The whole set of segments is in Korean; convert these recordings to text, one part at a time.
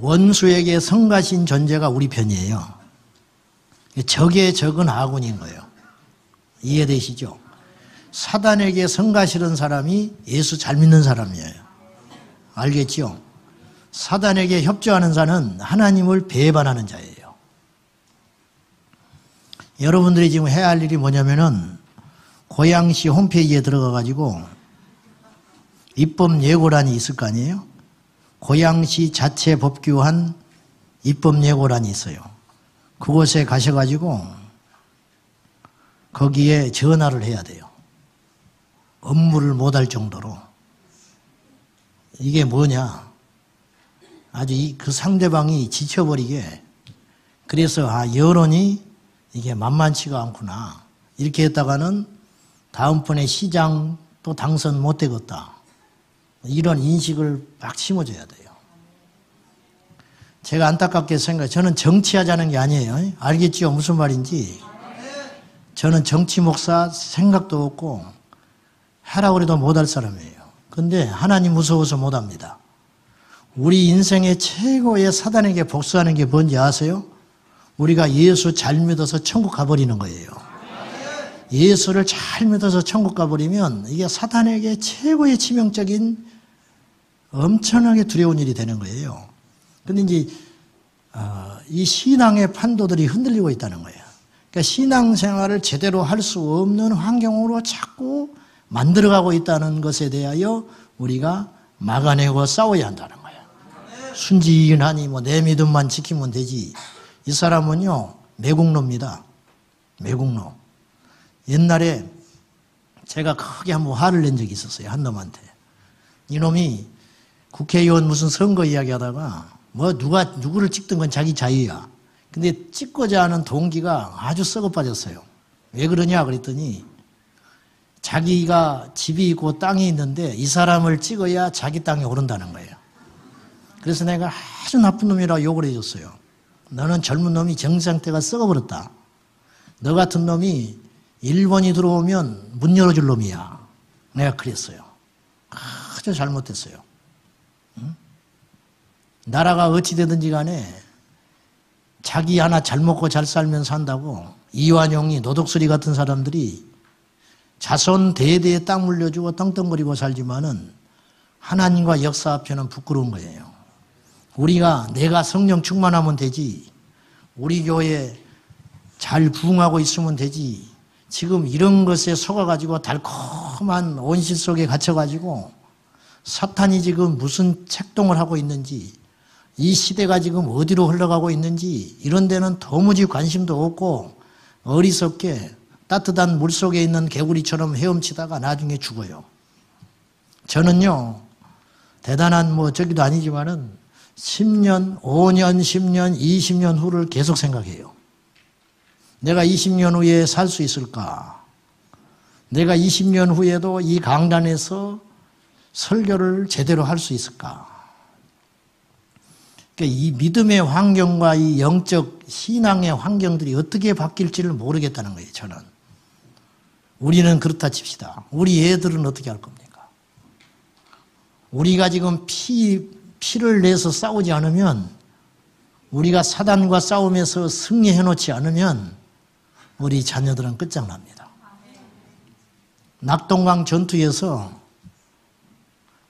원수에게 성가신 존재가 우리 편이에요. 적의 적은 아군인 거예요. 이해되시죠? 사단에게 성가시는 사람이 예수 잘 믿는 사람이에요. 알겠죠? 사단에게 협조하는 자는 하나님을 배반하는 자예요. 여러분들이 지금 해야 할 일이 뭐냐면은 고양시 홈페이지에 들어가 가지고 입법 예고란이 있을 거 아니에요? 고양시 자체 법규한 입법 예고란이 있어요. 그곳에 가셔가지고 거기에 전화를 해야 돼요. 업무를 못할 정도로. 이게 뭐냐? 아주 그 상대방이 지쳐버리게. 그래서 여론이 이게 만만치가 않구나. 이렇게 했다가는 다음번에 시장 또 당선 못 되겠다. 이런 인식을 막 심어줘야 돼요. 제가 안타깝게 생각해요. 저는 정치하자는 게 아니에요. 알겠죠? 무슨 말인지. 저는 정치 목사 생각도 없고 하라고 해도 못할 사람이에요. 근데 하나님 무서워서 못합니다. 우리 인생의 최고의 사단에게 복수하는 게 뭔지 아세요? 우리가 예수 잘 믿어서 천국 가버리는 거예요. 예수를 잘 믿어서 천국 가버리면 이게 사단에게 최고의 치명적인 엄청나게 두려운 일이 되는 거예요. 근데 이제 이 신앙의 판도들이 흔들리고 있다는 거예요. 그러니까 신앙생활을 제대로 할 수 없는 환경으로 자꾸 만들어가고 있다는 것에 대하여 우리가 막아내고 싸워야 한다는 거예요. 순진하니 내 믿음만 지키면 되지. 이 사람은요 매국노입니다. 매국노. 옛날에 제가 크게 한번 화를 낸 적이 있었어요. 한 놈한테. 이놈이 국회의원 무슨 선거 이야기하다가 누구를 찍든 건 자기 자유야. 근데 찍고자 하는 동기가 아주 썩어 빠졌어요. 왜 그러냐 그랬더니 자기가 집이 있고 땅이 있는데 이 사람을 찍어야 자기 땅에 오른다는 거예요. 그래서 내가 아주 나쁜 놈이라고 욕을 해줬어요. 너는 젊은 놈이 정상태가 썩어버렸다. 너 같은 놈이 일본이 들어오면 문 열어줄 놈이야. 내가 그랬어요. 아주 잘못됐어요. 응? 나라가 어찌되든지 간에 자기 하나 잘 먹고 잘 살면서 산다고 이완용이 노독수리 같은 사람들이 자손 대대에 땅 물려주고 떵떵거리고 살지만은 하나님과 역사 앞에는 부끄러운 거예요. 우리가 내가 성령 충만하면 되지. 우리 교회 잘 부흥하고 있으면 되지. 지금 이런 것에 속아가지고 달콤한 온실 속에 갇혀가지고 사탄이 지금 무슨 책동을 하고 있는지 이 시대가 지금 어디로 흘러가고 있는지 이런 데는 도무지 관심도 없고 어리석게 따뜻한 물속에 있는 개구리처럼 헤엄치다가 나중에 죽어요. 저는요 대단한 저기도 아니지만은 10년, 5년, 10년, 20년 후를 계속 생각해요. 내가 20년 후에 살 수 있을까? 내가 20년 후에도 이 강단에서 설교를 제대로 할 수 있을까? 그러니까 이 믿음의 환경과 이 영적 신앙의 환경들이 어떻게 바뀔지를 모르겠다는 거예요, 저는. 우리는 그렇다 칩시다. 우리 애들은 어떻게 할 겁니까? 우리가 지금 피를 내서 싸우지 않으면, 우리가 사단과 싸움에서 승리해 놓지 않으면 우리 자녀들은 끝장납니다. 낙동강 전투에서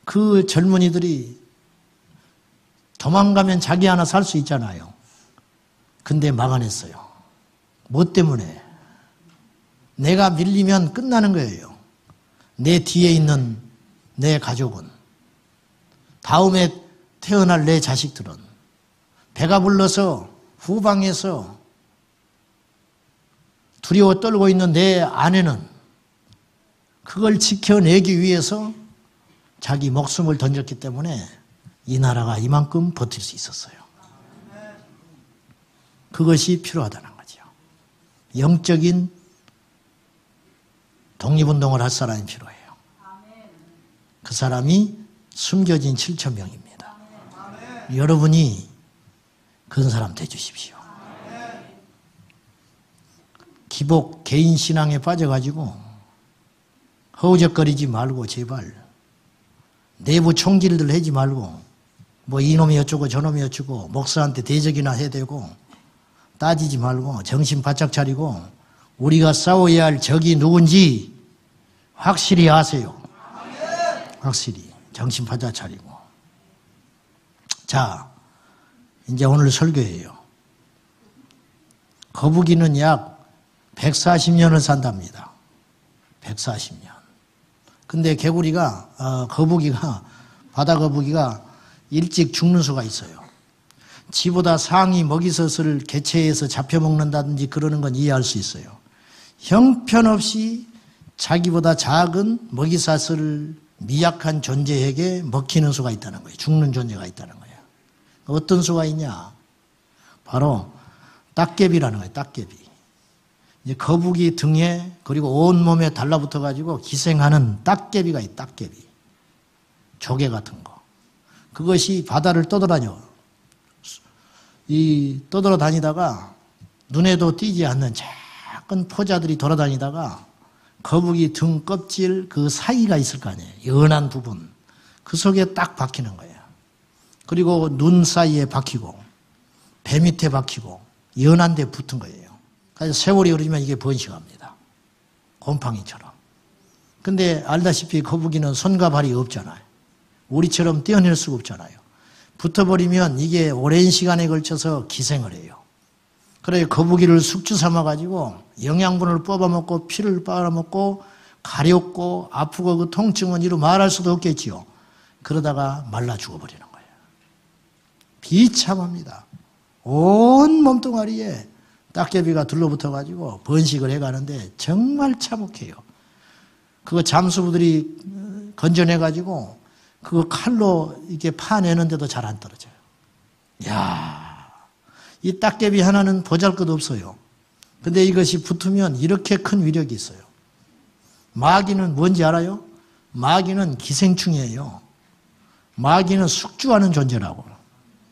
그 젊은이들이 도망가면 자기 하나 살 수 있잖아요. 근데 막아냈어요. 뭐 때문에? 내가 밀리면 끝나는 거예요. 내 뒤에 있는 내 가족은, 다음에 태어날 내 자식들은, 배가 불러서 후방에서 두려워 떨고 있는 내 아내는 그걸 지켜내기 위해서 자기 목숨을 던졌기 때문에 이 나라가 이만큼 버틸 수 있었어요. 그것이 필요하다는 거죠. 영적인 독립운동을 할 사람이 필요해요. 그 사람이 숨겨진 7,000명입니다. 여러분이 그런 사람 되주십시오. 기복 개인 신앙에 빠져가지고 허우적거리지 말고 제발 내부 총질들 하지 말고 뭐 이놈이 어쩌고 저놈이 어쩌고 목사한테 대적이나 해야 되고 따지지 말고 정신 바짝 차리고 우리가 싸워야 할 적이 누군지 확실히 아세요. 확실히 정신 바짝 차리고. 자, 이제 오늘 설교예요. 거북이는 약 140년을 산답니다. 140년. 근데 개구리가, 거북이가, 바다 거북이가 일찍 죽는 수가 있어요. 지보다 상위 먹이섯을 개체해서 잡혀먹는다든지 그러는 건 이해할 수 있어요. 형편없이 자기보다 작은 먹이사슬을 미약한 존재에게 먹히는 수가 있다는 거예요. 죽는 존재가 있다는 거예요. 어떤 수가 있냐? 바로 딱개비라는 거예요. 딱개비. 이제 거북이 등에 그리고 온 몸에 달라붙어 가지고 기생하는 딱개비가 있어요. 딱개비. 조개 같은 거. 그것이 바다를 떠돌아다녀. 떠돌아다니다가 눈에도 띄지 않는 작은 포자들이 돌아다니다가 거북이 등 껍질 그 사이가 있을 거 아니에요. 연한 부분. 그 속에 딱 박히는 거예요. 그리고 눈 사이에 박히고 배 밑에 박히고 연한 데 붙은 거예요. 그래서 세월이 흐르면 이게 번식합니다. 곰팡이처럼. 근데 알다시피 거북이는 손과 발이 없잖아요. 우리처럼 떼어낼 수가 없잖아요. 붙어버리면 이게 오랜 시간에 걸쳐서 기생을 해요. 그래 거북이를 숙주 삼아가지고 영양분을 뽑아먹고 피를 빨아먹고 가렵고 아프고 그 통증은 이루 말할 수도 없겠지요. 그러다가 말라 죽어버리는 거예요. 비참합니다. 온 몸뚱아리에 딱개비가 둘러붙어가지고 번식을 해가는데 정말 참혹해요. 그거 잠수부들이 건져내가지고 그거 칼로 이렇게 파내는데도 잘 안 떨어져요. 이야, 이 딱개비 하나는 보잘것 없어요. 근데 이것이 붙으면 이렇게 큰 위력이 있어요. 마귀는 뭔지 알아요? 마귀는 기생충이에요. 마귀는 숙주하는 존재라고.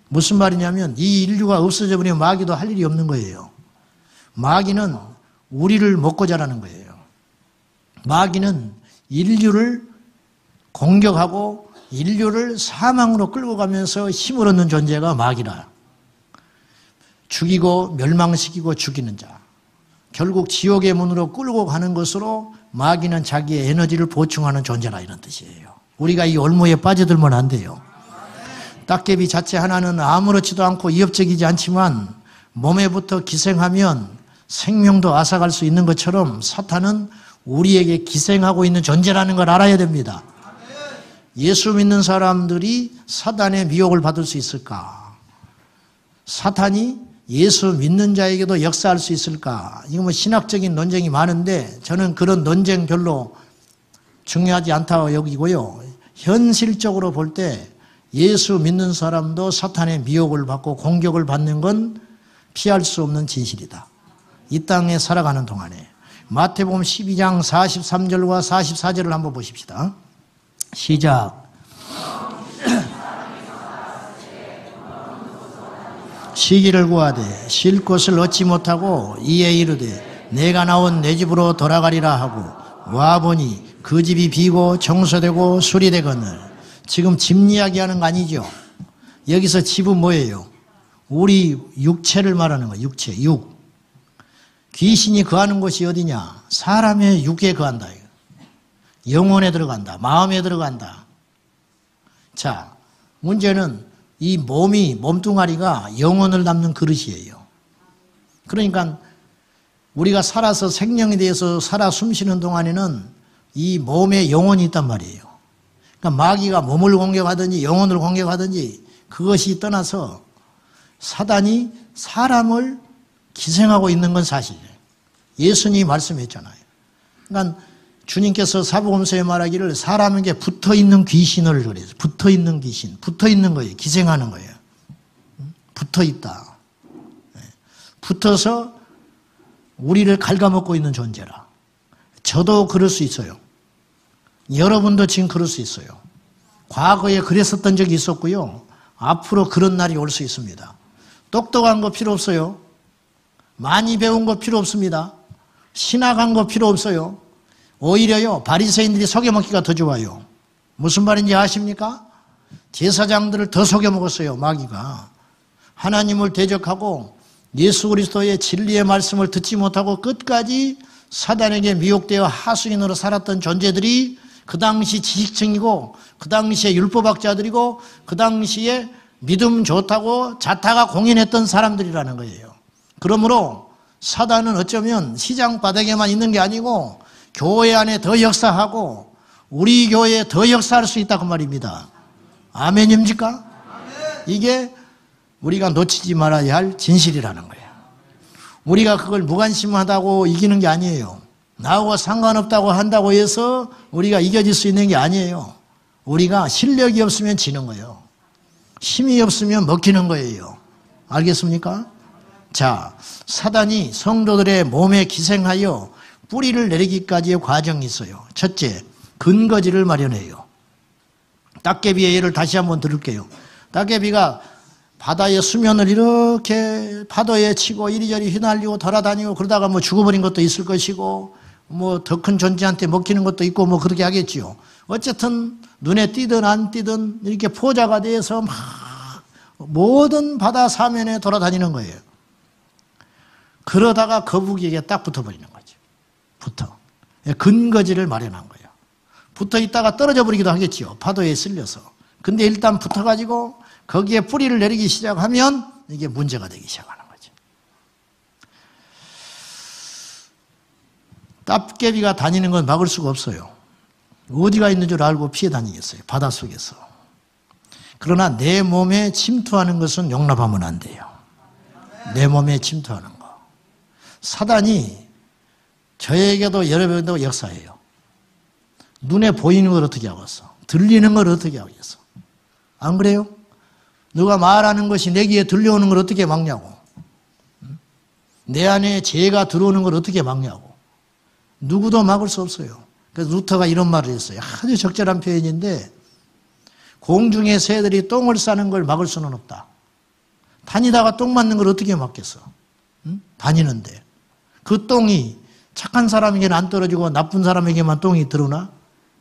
무슨 말이냐면 이 인류가 없어져 버리면 마귀도 할 일이 없는 거예요. 마귀는 우리를 먹고 자라는 거예요. 마귀는 인류를 공격하고 인류를 사망으로 끌고 가면서 힘을 얻는 존재가 마귀라. 죽이고 멸망시키고 죽이는 자. 결국 지옥의 문으로 끌고 가는 것으로 마귀는 자기의 에너지를 보충하는 존재라 이런 뜻이에요. 우리가 이 올무에 빠져들면 안 돼요. 딱개비 자체 하나는 아무렇지도 않고 위협적이지 않지만 몸에 붙어 기생하면 생명도 앗아갈 수 있는 것처럼 사탄은 우리에게 기생하고 있는 존재라는 걸 알아야 됩니다. 예수 믿는 사람들이 사탄의 미혹을 받을 수 있을까? 사탄이 예수 믿는 자에게도 역사할 수 있을까? 이거 뭐 신학적인 논쟁이 많은데 저는 그런 논쟁 별로 중요하지 않다고 여기고요. 현실적으로 볼 때 예수 믿는 사람도 사탄의 미혹을 받고 공격을 받는 건 피할 수 없는 진실이다. 이 땅에 살아가는 동안에. 마태복음 12장 43절과 44절을 한번 보십시다. 시작. 시기를 구하되 쉴 곳을 얻지 못하고 이에 이르되 내가 나온 내 집으로 돌아가리라 하고 와보니 그 집이 비고 청소되고 수리되거늘. 지금 집 이야기하는 거 아니죠? 여기서 집은 뭐예요? 우리 육체를 말하는 거예요. 육체, 육. 귀신이 거하는 곳이 어디냐? 사람의 육에 거한다. 영혼에 들어간다. 마음에 들어간다. 자, 문제는 이 몸뚱아리가 영혼을 담는 그릇이에요. 그러니까 우리가 살아서 생명에 대해서 살아 숨쉬는 동안에는 이 몸에 영혼이 있단 말이에요. 그러니까 마귀가 몸을 공격하든지 영혼을 공격하든지 그것이 떠나서 사단이 사람을 기생하고 있는 건 사실이에요. 예수님이 말씀했잖아요. 그러니까 주님께서 사복음서에 말하기를 사람에게 붙어있는 귀신을 그래요. 붙어있는 귀신. 붙어있는 거예요. 기생하는 거예요. 붙어있다. 붙어서 우리를 갉아먹고 있는 존재라. 저도 그럴 수 있어요. 여러분도 지금 그럴 수 있어요. 과거에 그랬었던 적이 있었고요. 앞으로 그런 날이 올 수 있습니다. 똑똑한 거 필요 없어요. 많이 배운 거 필요 없습니다. 신학한 거 필요 없어요. 오히려요, 바리새인들이 속여먹기가 더 좋아요. 무슨 말인지 아십니까? 제사장들을 더 속여먹었어요. 마귀가. 하나님을 대적하고 예수 그리스도의 진리의 말씀을 듣지 못하고 끝까지 사단에게 미혹되어 하수인으로 살았던 존재들이 그 당시 지식층이고 그 당시에 율법학자들이고 그 당시에 믿음 좋다고 자타가 공인했던 사람들이라는 거예요. 그러므로 사단은 어쩌면 시장 바닥에만 있는 게 아니고 교회 안에 더 역사하고 우리 교회에 더 역사할 수 있다고 말입니다. 아멘입니까? 이게 우리가 놓치지 말아야 할 진실이라는 거예요. 우리가 그걸 무관심하다고 이기는 게 아니에요. 나하고 상관없다고 한다고 해서 우리가 이겨질 수 있는 게 아니에요. 우리가 실력이 없으면 지는 거예요. 힘이 없으면 먹히는 거예요. 알겠습니까? 자, 사단이 성도들의 몸에 기생하여 뿌리를 내리기까지의 과정이 있어요. 첫째, 근거지를 마련해요. 따개비의 예를 다시 한번 들을게요. 따개비가 바다의 수면을 이렇게 파도에 치고 이리저리 휘날리고 돌아다니고 그러다가 뭐 죽어버린 것도 있을 것이고 뭐 더 큰 존재한테 먹히는 것도 있고 뭐 그렇게 하겠지요. 어쨌든 눈에 띄든 안 띄든 이렇게 포자가 돼서 막 모든 바다 사면에 돌아다니는 거예요. 그러다가 거북이에게 딱 붙어버리는 거죠. 붙어. 근거지를 마련한 거예요. 붙어 있다가 떨어져 버리기도 하겠지요. 파도에 쓸려서. 근데 일단 붙어가지고 거기에 뿌리를 내리기 시작하면 이게 문제가 되기 시작하는 거죠. 따개비가 다니는 건 막을 수가 없어요. 어디가 있는 줄 알고 피해 다니겠어요. 바닷속에서. 그러나 내 몸에 침투하는 것은 용납하면 안 돼요. 내 몸에 침투하는 거. 사단이 저에게도 여러 번도 역사해요. 눈에 보이는 걸 어떻게 하겠어? 들리는 걸 어떻게 하겠어? 안 그래요? 누가 말하는 것이 내 귀에 들려오는 걸 어떻게 막냐고. 내 안에 죄가 들어오는 걸 어떻게 막냐고. 누구도 막을 수 없어요. 그래서 루터가 이런 말을 했어요. 아주 적절한 표현인데 공중의 새들이 똥을 싸는 걸 막을 수는 없다. 다니다가 똥 맞는 걸 어떻게 막겠어? 응? 다니는데. 그 똥이 착한 사람에게는 안 떨어지고 나쁜 사람에게만 똥이 들어오나?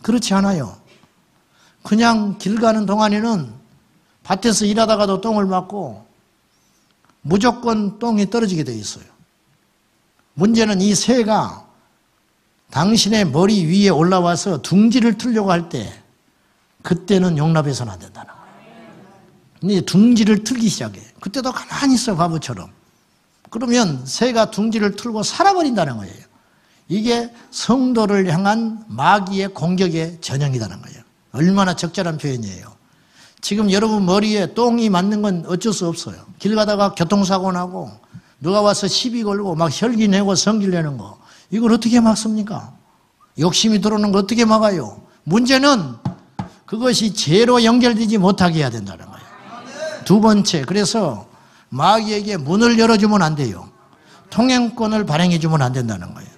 그렇지 않아요. 그냥 길 가는 동안에는 밭에서 일하다가도 똥을 맞고 무조건 똥이 떨어지게 돼 있어요. 문제는 이 새가 당신의 머리 위에 올라와서 둥지를 틀려고 할 때 그때는 용납해서는 안 된다는 거예요. 근데 둥지를 틀기 시작해. 그때도 가만히 있어 바보처럼. 그러면 새가 둥지를 틀고 살아버린다는 거예요. 이게 성도를 향한 마귀의 공격의 전형이라는 거예요. 얼마나 적절한 표현이에요. 지금 여러분 머리에 똥이 맞는 건 어쩔 수 없어요. 길 가다가 교통사고 나고 누가 와서 시비 걸고 막 혈기 내고 성질 내는 거 이걸 어떻게 막습니까? 욕심이 들어오는 거 어떻게 막아요? 문제는 그것이 죄로 연결되지 못하게 해야 된다는 거예요. 두 번째, 그래서 마귀에게 문을 열어주면 안 돼요. 통행권을 발행해주면 안 된다는 거예요.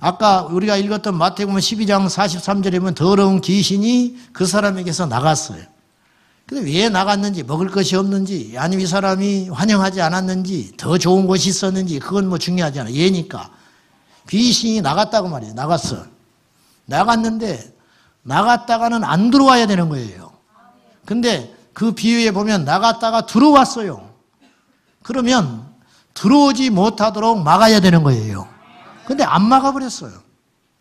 아까 우리가 읽었던 마태복음 12장 43절에 보면 더러운 귀신이 그 사람에게서 나갔어요. 근데 왜 나갔는지, 먹을 것이 없는지, 아니면 이 사람이 환영하지 않았는지, 더 좋은 곳이 있었는지, 그건 뭐 중요하지 않아요. 얘니까. 귀신이 나갔다고 말이에요. 나갔어. 나갔는데, 나갔다가는 안 들어와야 되는 거예요. 근데 그 비유에 보면 나갔다가 들어왔어요. 그러면 들어오지 못하도록 막아야 되는 거예요. 근데 안 막아버렸어요.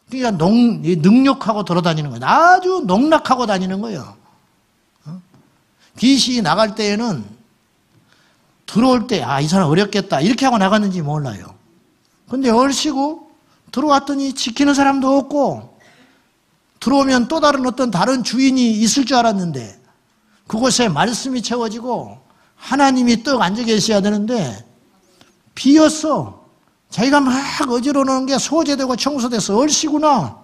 그러니까 능력하고 돌아다니는 거예요. 아주 농락하고 다니는 거예요. 귀신이 나갈 때에는 들어올 때, 이 사람 어렵겠다. 이렇게 하고 나갔는지 몰라요. 근데 얼씨구 들어왔더니 지키는 사람도 없고, 들어오면 또 다른 어떤 다른 주인이 있을 줄 알았는데, 그곳에 말씀이 채워지고, 하나님이 떡 앉아 계셔야 되는데, 비었어. 자기가 막 어지러우는 게 소재되고 청소돼서 얼씨구나.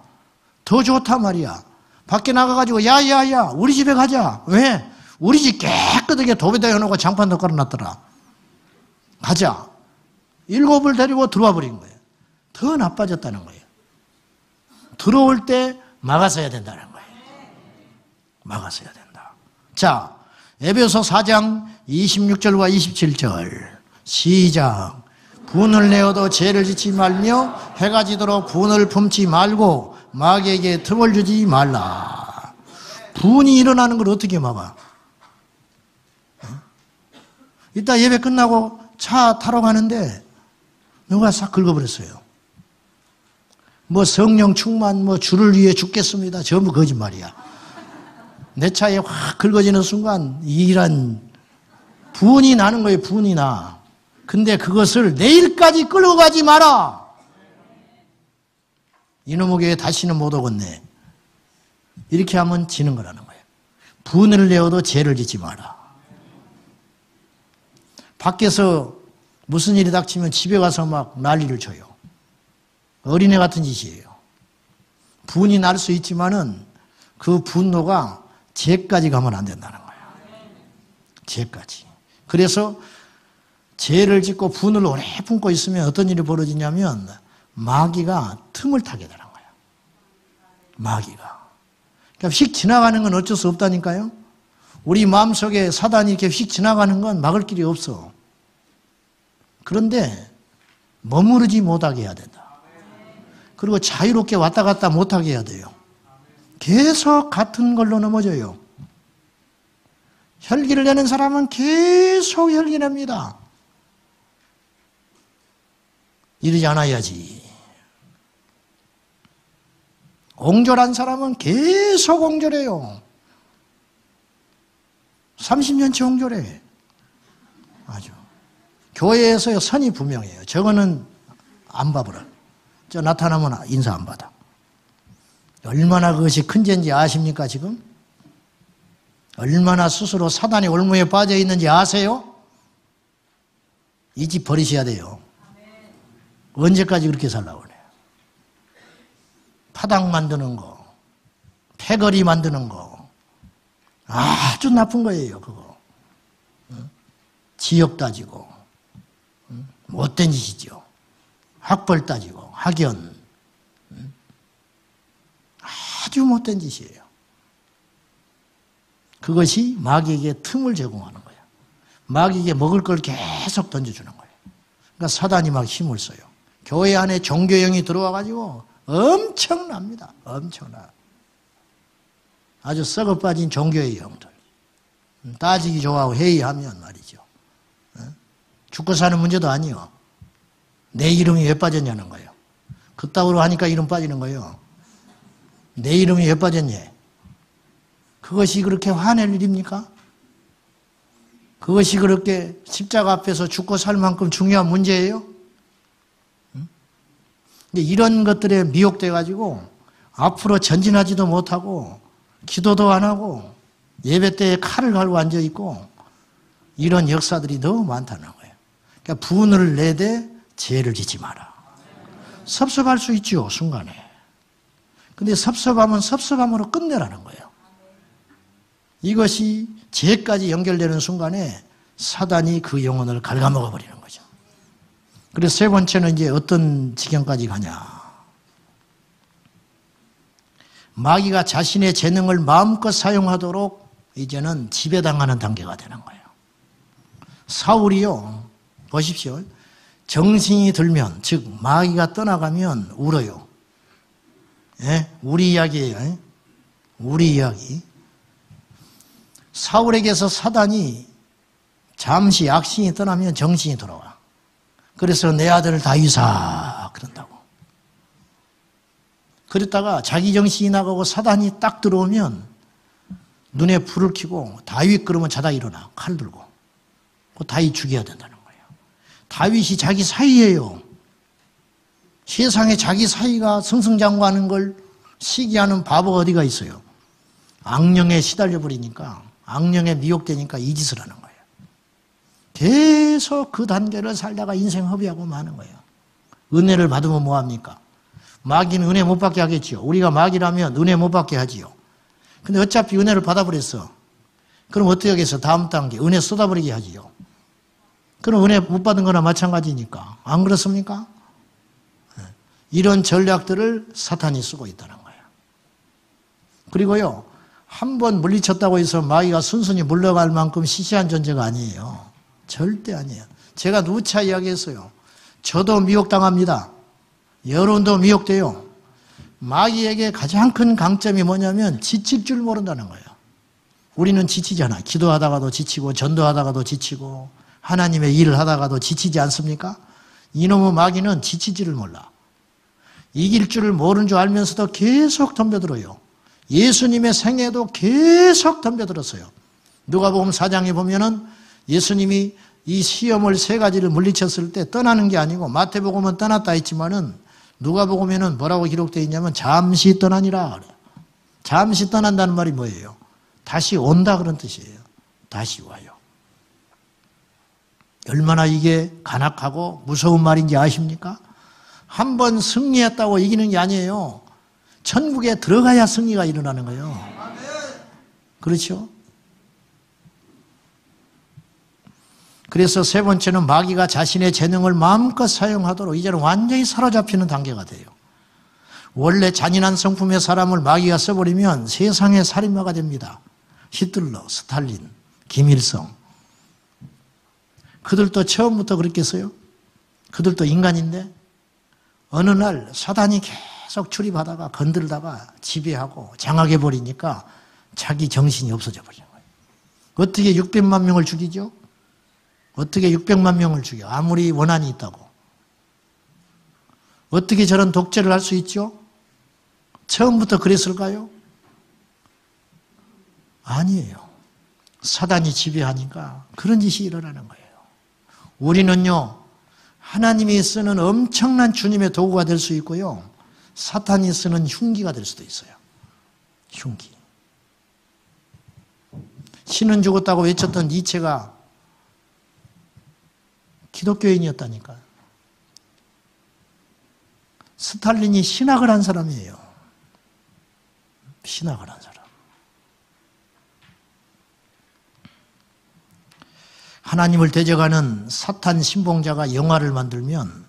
더 좋단 말이야. 밖에 나가가지고, 야야야, 우리 집에 가자. 왜? 우리 집 깨끗하게 도배대 해놓고 장판도 깔아놨더라. 가자. 7을 데리고 들어와 버린 거예요. 더 나빠졌다는 거예요. 들어올 때 막아서야 된다는 거예요. 막아서야 된다. 자, 에베소 4장 26절과 27절 시작. 분을 내어도 죄를 짓지 말며 해가 지도록 분을 품지 말고 마귀에게 틈을 주지 말라. 분이 일어나는 걸 어떻게 막아? 이따 예배 끝나고 차 타러 가는데 누가 싹 긁어버렸어요. 뭐 성령 충만, 뭐 주를 위해 죽겠습니다. 전부 거짓말이야. 내 차에 확 긁어지는 순간 이란 분이 나는 거예요. 분이 나. 근데 그것을 내일까지 끌고 가지 마라. 이놈의 교회 다시는 못 오겠네. 이렇게 하면 지는 거라는 거예요. 분을 내어도 죄를 짓지 마라. 밖에서 무슨 일이 닥치면 집에 가서 막 난리를 쳐요. 어린애 같은 짓이에요. 분이 날 수 있지만은 그 분노가 죄까지 가면 안 된다는 거예요. 죄까지. 그래서 죄를 짓고 분을 오래 품고 있으면 어떤 일이 벌어지냐면 마귀가 틈을 타게 되는 거예요. 마귀가. 그러니까 휙 지나가는 건 어쩔 수 없다니까요. 우리 마음속에 사단이 이렇게 휙 지나가는 건 막을 길이 없어. 그런데 머무르지 못하게 해야 된다. 그리고 자유롭게 왔다 갔다 못하게 해야 돼요. 계속 같은 걸로 넘어져요. 혈기를 내는 사람은 계속 혈기 냅니다. 이러지 않아야지. 옹졸한 사람은 계속 옹졸해요. 30년째 옹졸해. 아주. 교회에서요, 선이 분명해요. 저거는 안 봐버려. 저 나타나면 인사 안 받아. 얼마나 그것이 큰 죄인지 아십니까, 지금? 얼마나 스스로 사단의 올무에 빠져 있는지 아세요? 이 집 버리셔야 돼요. 언제까지 그렇게 살라고 그래요? 파당 만드는 거, 패거리 만드는 거, 아주 나쁜 거예요, 그거. 지역 따지고, 못된 짓이죠. 학벌 따지고, 학연. 아주 못된 짓이에요. 그것이 마귀에게 틈을 제공하는 거예요. 마귀에게 먹을 걸 계속 던져주는 거예요. 그러니까 사단이 막 힘을 써요. 교회 안에 종교형이 들어와가지고 엄청납니다. 엄청나. 아주 썩어 빠진 종교의 영들. 따지기 좋아하고 회의하면 말이죠. 죽고 사는 문제도 아니요. 내 이름이 왜 빠졌냐는 거예요. 그따구로 하니까 이름 빠지는 거예요. 내 이름이 왜 빠졌냐? 그것이 그렇게 화낼 일입니까? 그것이 그렇게 십자가 앞에서 죽고 살 만큼 중요한 문제예요? 근데 이런 것들에 미혹돼가지고 앞으로 전진하지도 못하고 기도도 안 하고 예배 때에 칼을 갈고 앉아있고 이런 역사들이 너무 많다는 거예요. 그러니까 분을 내되 죄를 짓지 마라. 섭섭할 수 있죠, 순간에. 근데 섭섭하면 섭섭함으로 끝내라는 거예요. 이것이 죄까지 연결되는 순간에 사단이 그 영혼을 갉아먹어 버리는 거죠. 그래서 세 번째는 이제 어떤 지경까지 가냐. 마귀가 자신의 재능을 마음껏 사용하도록 이제는 지배당하는 단계가 되는 거예요. 사울이요, 보십시오. 정신이 들면, 즉 마귀가 떠나가면 울어요. 예? 우리 이야기예요. 우리 이야기. 사울에게서 사단이 잠시 악신이 떠나면 정신이 돌아와. 그래서 내 아들 다윗아 그런다고. 그랬다가 자기 정신이 나가고 사단이 딱 들어오면 눈에 불을 켜고 다윗 그러면 자다 일어나. 칼 들고. 그 다윗 죽여야 된다는 거예요. 다윗이 자기 사위예요. 세상에 자기 사위가 승승장구하는 걸 시기하는 바보가 어디가 있어요. 악령에 시달려 버리니까, 악령에 미혹되니까 이 짓을 하는 거예요. 계속 그 단계를 살다가 인생 허비하고 마는 거예요. 은혜를 받으면 뭐합니까? 마귀는 은혜 못 받게 하겠지요. 우리가 마귀라면 은혜 못 받게 하지요. 근데 어차피 은혜를 받아버렸어. 그럼 어떻게 하겠어? 다음 단계 은혜 쏟아버리게 하지요. 그럼 은혜 못 받은 거나 마찬가지니까. 안 그렇습니까? 이런 전략들을 사탄이 쓰고 있다는 거예요. 그리고요, 한 번 물리쳤다고 해서 마귀가 순순히 물러갈 만큼 시시한 존재가 아니에요. 절대 아니에요. 제가 누차 이야기했어요. 저도 미혹당합니다. 여론도 미혹돼요. 마귀에게 가장 큰 강점이 뭐냐면 지칠 줄 모른다는 거예요. 우리는 지치잖아. 기도하다가도 지치고 전도하다가도 지치고 하나님의 일을 하다가도 지치지 않습니까? 이놈의 마귀는 지치지를 몰라. 이길 줄을 모르는 줄 알면서도 계속 덤벼들어요. 예수님의 생애도 계속 덤벼들었어요. 누가복음 4장에 보면은 예수님이 이 시험을 세 가지를 물리쳤을 때 떠나는 게 아니고 마태복음은 떠났다 했지만은 누가복음에는 뭐라고 기록되어 있냐면 잠시 떠나니라 그래요. 잠시 떠난다는 말이 뭐예요? 다시 온다 그런 뜻이에요. 다시 와요. 얼마나 이게 간악하고 무서운 말인지 아십니까? 한 번 승리했다고 이기는 게 아니에요. 천국에 들어가야 승리가 일어나는 거예요. 그렇죠? 그래서 세 번째는 마귀가 자신의 재능을 마음껏 사용하도록 이제는 완전히 사로잡히는 단계가 돼요. 원래 잔인한 성품의 사람을 마귀가 써버리면 세상의 살인마가 됩니다. 히틀러, 스탈린, 김일성. 그들도 처음부터 그랬겠어요? 그들도 인간인데 어느 날 사단이 계속 출입하다가 건들다가 지배하고 장악해버리니까 자기 정신이 없어져 버리는 거예요. 어떻게 600만 명을 죽이죠? 어떻게 600만 명을 죽여? 아무리 원한이 있다고. 어떻게 저런 독재를 할 수 있죠? 처음부터 그랬을까요? 아니에요. 사단이 지배하니까 그런 짓이 일어나는 거예요. 우리는요, 하나님이 쓰는 엄청난 주님의 도구가 될 수 있고요, 사탄이 쓰는 흉기가 될 수도 있어요. 흉기. 신은 죽었다고 외쳤던 니체가 기독교인이었다니까. 스탈린이 신학을 한 사람이에요. 신학을 한 사람. 하나님을 대적하는 사탄 신봉자가 영화를 만들면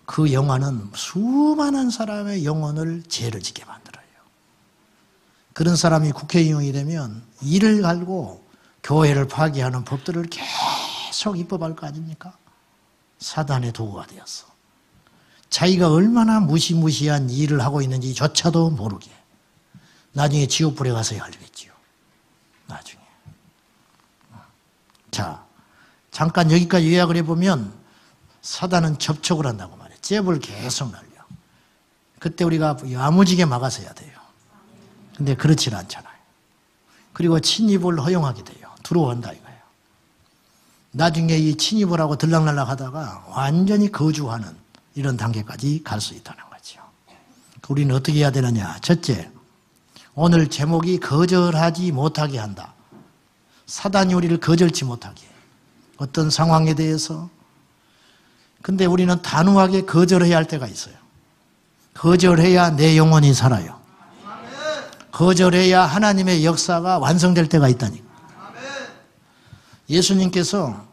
그 영화는 수많은 사람의 영혼을 죄를 짓게 만들어요. 그런 사람이 국회의원이 되면 이를 갈고 교회를 파괴하는 법들을 계속 입법할 거 아닙니까? 사단의 도구가 되었어. 자기가 얼마나 무시무시한 일을 하고 있는지조차도 모르게. 나중에 지옥불에 가서야 알겠지요. 나중에. 자, 잠깐 여기까지 요약을 해보면 사단은 접촉을 한다고 말해요. 잽을 계속 날려. 그때 우리가 야무지게 막아서야 돼요. 근데 그렇지 않잖아요. 그리고 침입을 허용하게 돼요. 들어온다 이거예요. 나중에 이 침입을 하고 들락날락 하다가 완전히 거주하는 이런 단계까지 갈 수 있다는 거죠. 우리는 어떻게 해야 되느냐. 첫째, 오늘 제목이 거절하지 못하게 한다. 사단이 우리를 거절치 못하게 해요. 어떤 상황에 대해서. 근데 우리는 단호하게 거절해야 할 때가 있어요. 거절해야 내 영혼이 살아요. 거절해야 하나님의 역사가 완성될 때가 있다니까. 예수님께서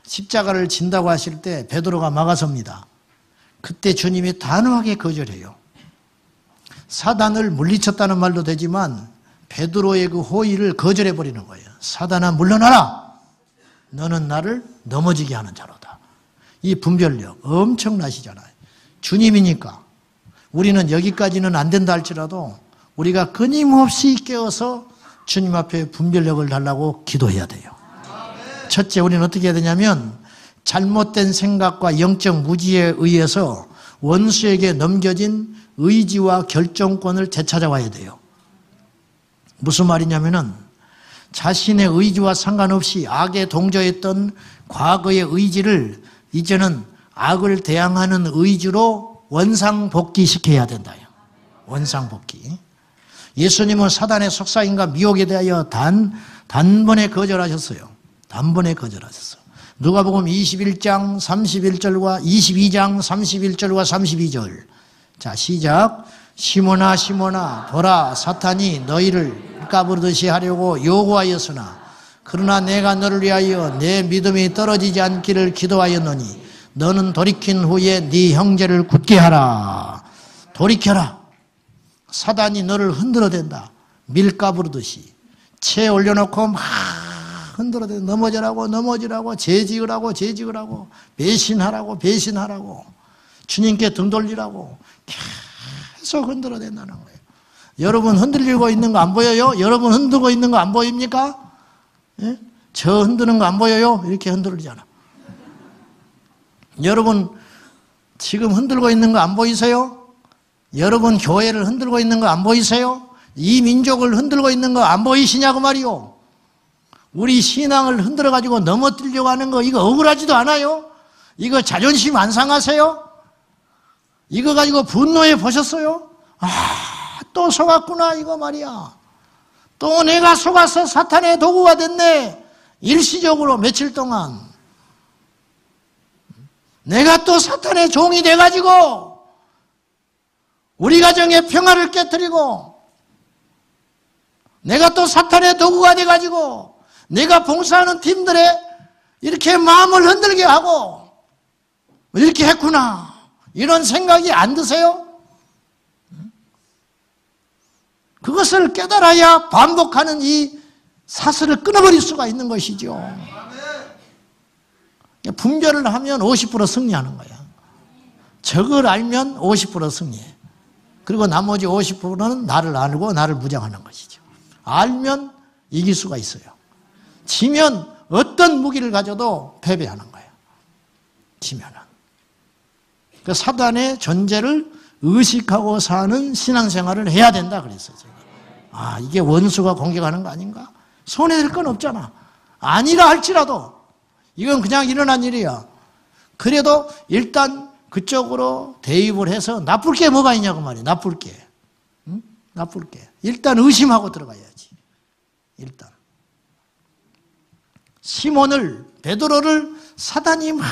십자가를 진다고 하실 때 베드로가 막아섭니다. 그때 주님이 단호하게 거절해요. 사단을 물리쳤다는 말도 되지만 베드로의 그 호의를 거절해버리는 거예요. 사단아 물러나라. 너는 나를 넘어지게 하는 자로다. 이 분별력 엄청나시잖아요. 주님이니까. 우리는 여기까지는 안 된다 할지라도 우리가 끊임없이 깨어서 주님 앞에 분별력을 달라고 기도해야 돼요. 첫째, 우리는 어떻게 해야 되냐면 잘못된 생각과 영적 무지에 의해서 원수에게 넘겨진 의지와 결정권을 되찾아와야 돼요. 무슨 말이냐면은 자신의 의지와 상관없이 악에 동조했던 과거의 의지를 이제는 악을 대항하는 의지로 원상복귀시켜야 된다요. 원상복귀. 예수님은 사단의 속삭임과 미혹에 대하여 단번에 거절하셨어요. 단번에 거절하셨어요. 누가복음 21장 31절과 22장 31절과 32절. 자, 시작. 시몬아 시몬아 보라 사탄이 너희를 까부르듯이 하려고 요구하였으나 그러나 내가 너를 위하여 내 믿음이 떨어지지 않기를 기도하였노니 너는 돌이킨 후에 네 형제를 굳게 하라. 돌이켜라. 사단이 너를 흔들어댄다. 밀가부르듯이 채 올려놓고 막 흔들어댄다. 넘어지라고 재직을 하고 배신하라고 주님께 등 돌리라고 계속 흔들어댄다는 거예요. 여러분 흔들리고 있는 거 안 보여요? 여러분 흔들고 있는 거 안 보입니까? 예? 저 흔드는 거 안 보여요? 이렇게 흔들리잖아. 여러분 지금 흔들고 있는 거 안 보이세요? 여러분 교회를 흔들고 있는 거 안 보이세요? 이 민족을 흔들고 있는 거 안 보이시냐고 말이요. 우리 신앙을 흔들어가지고 넘어뜨리려고 하는 거 이거 억울하지도 않아요? 이거 자존심 안 상하세요? 이거 가지고 분노해 보셨어요? 또 속았구나 이거 말이야. 또 내가 속아서 사탄의 도구가 됐네. 일시적으로 며칠 동안 내가 또 사탄의 종이 돼가지고 우리 가정의 평화를 깨뜨리고 내가 또 사탄의 도구가 돼가지고 내가 봉사하는 팀들의 이렇게 마음을 흔들게 하고 이렇게 했구나 이런 생각이 안 드세요? 그것을 깨달아야 반복하는 이 사슬을 끊어버릴 수가 있는 것이죠. 분별을 하면 50% 승리하는 거야. 적을 알면 50% 승리해. 그리고 나머지 50%는 나를 알고 나를 무장하는 것이죠. 알면 이길 수가 있어요. 지면 어떤 무기를 가져도 패배하는 거예요. 지면은. 그 사단의 존재를 의식하고 사는 신앙생활을 해야 된다 그랬어요. 제가. 이게 원수가 공격하는 거 아닌가? 손해될 건 없잖아. 아니라 할지라도 이건 그냥 일어난 일이야. 그래도 일단 그쪽으로 대입을 해서 나쁠 게 뭐가 있냐고 말이야. 나쁠 게. 응? 나쁠 게. 일단 의심하고 들어가야지. 일단. 시몬을, 베드로를 사단이 막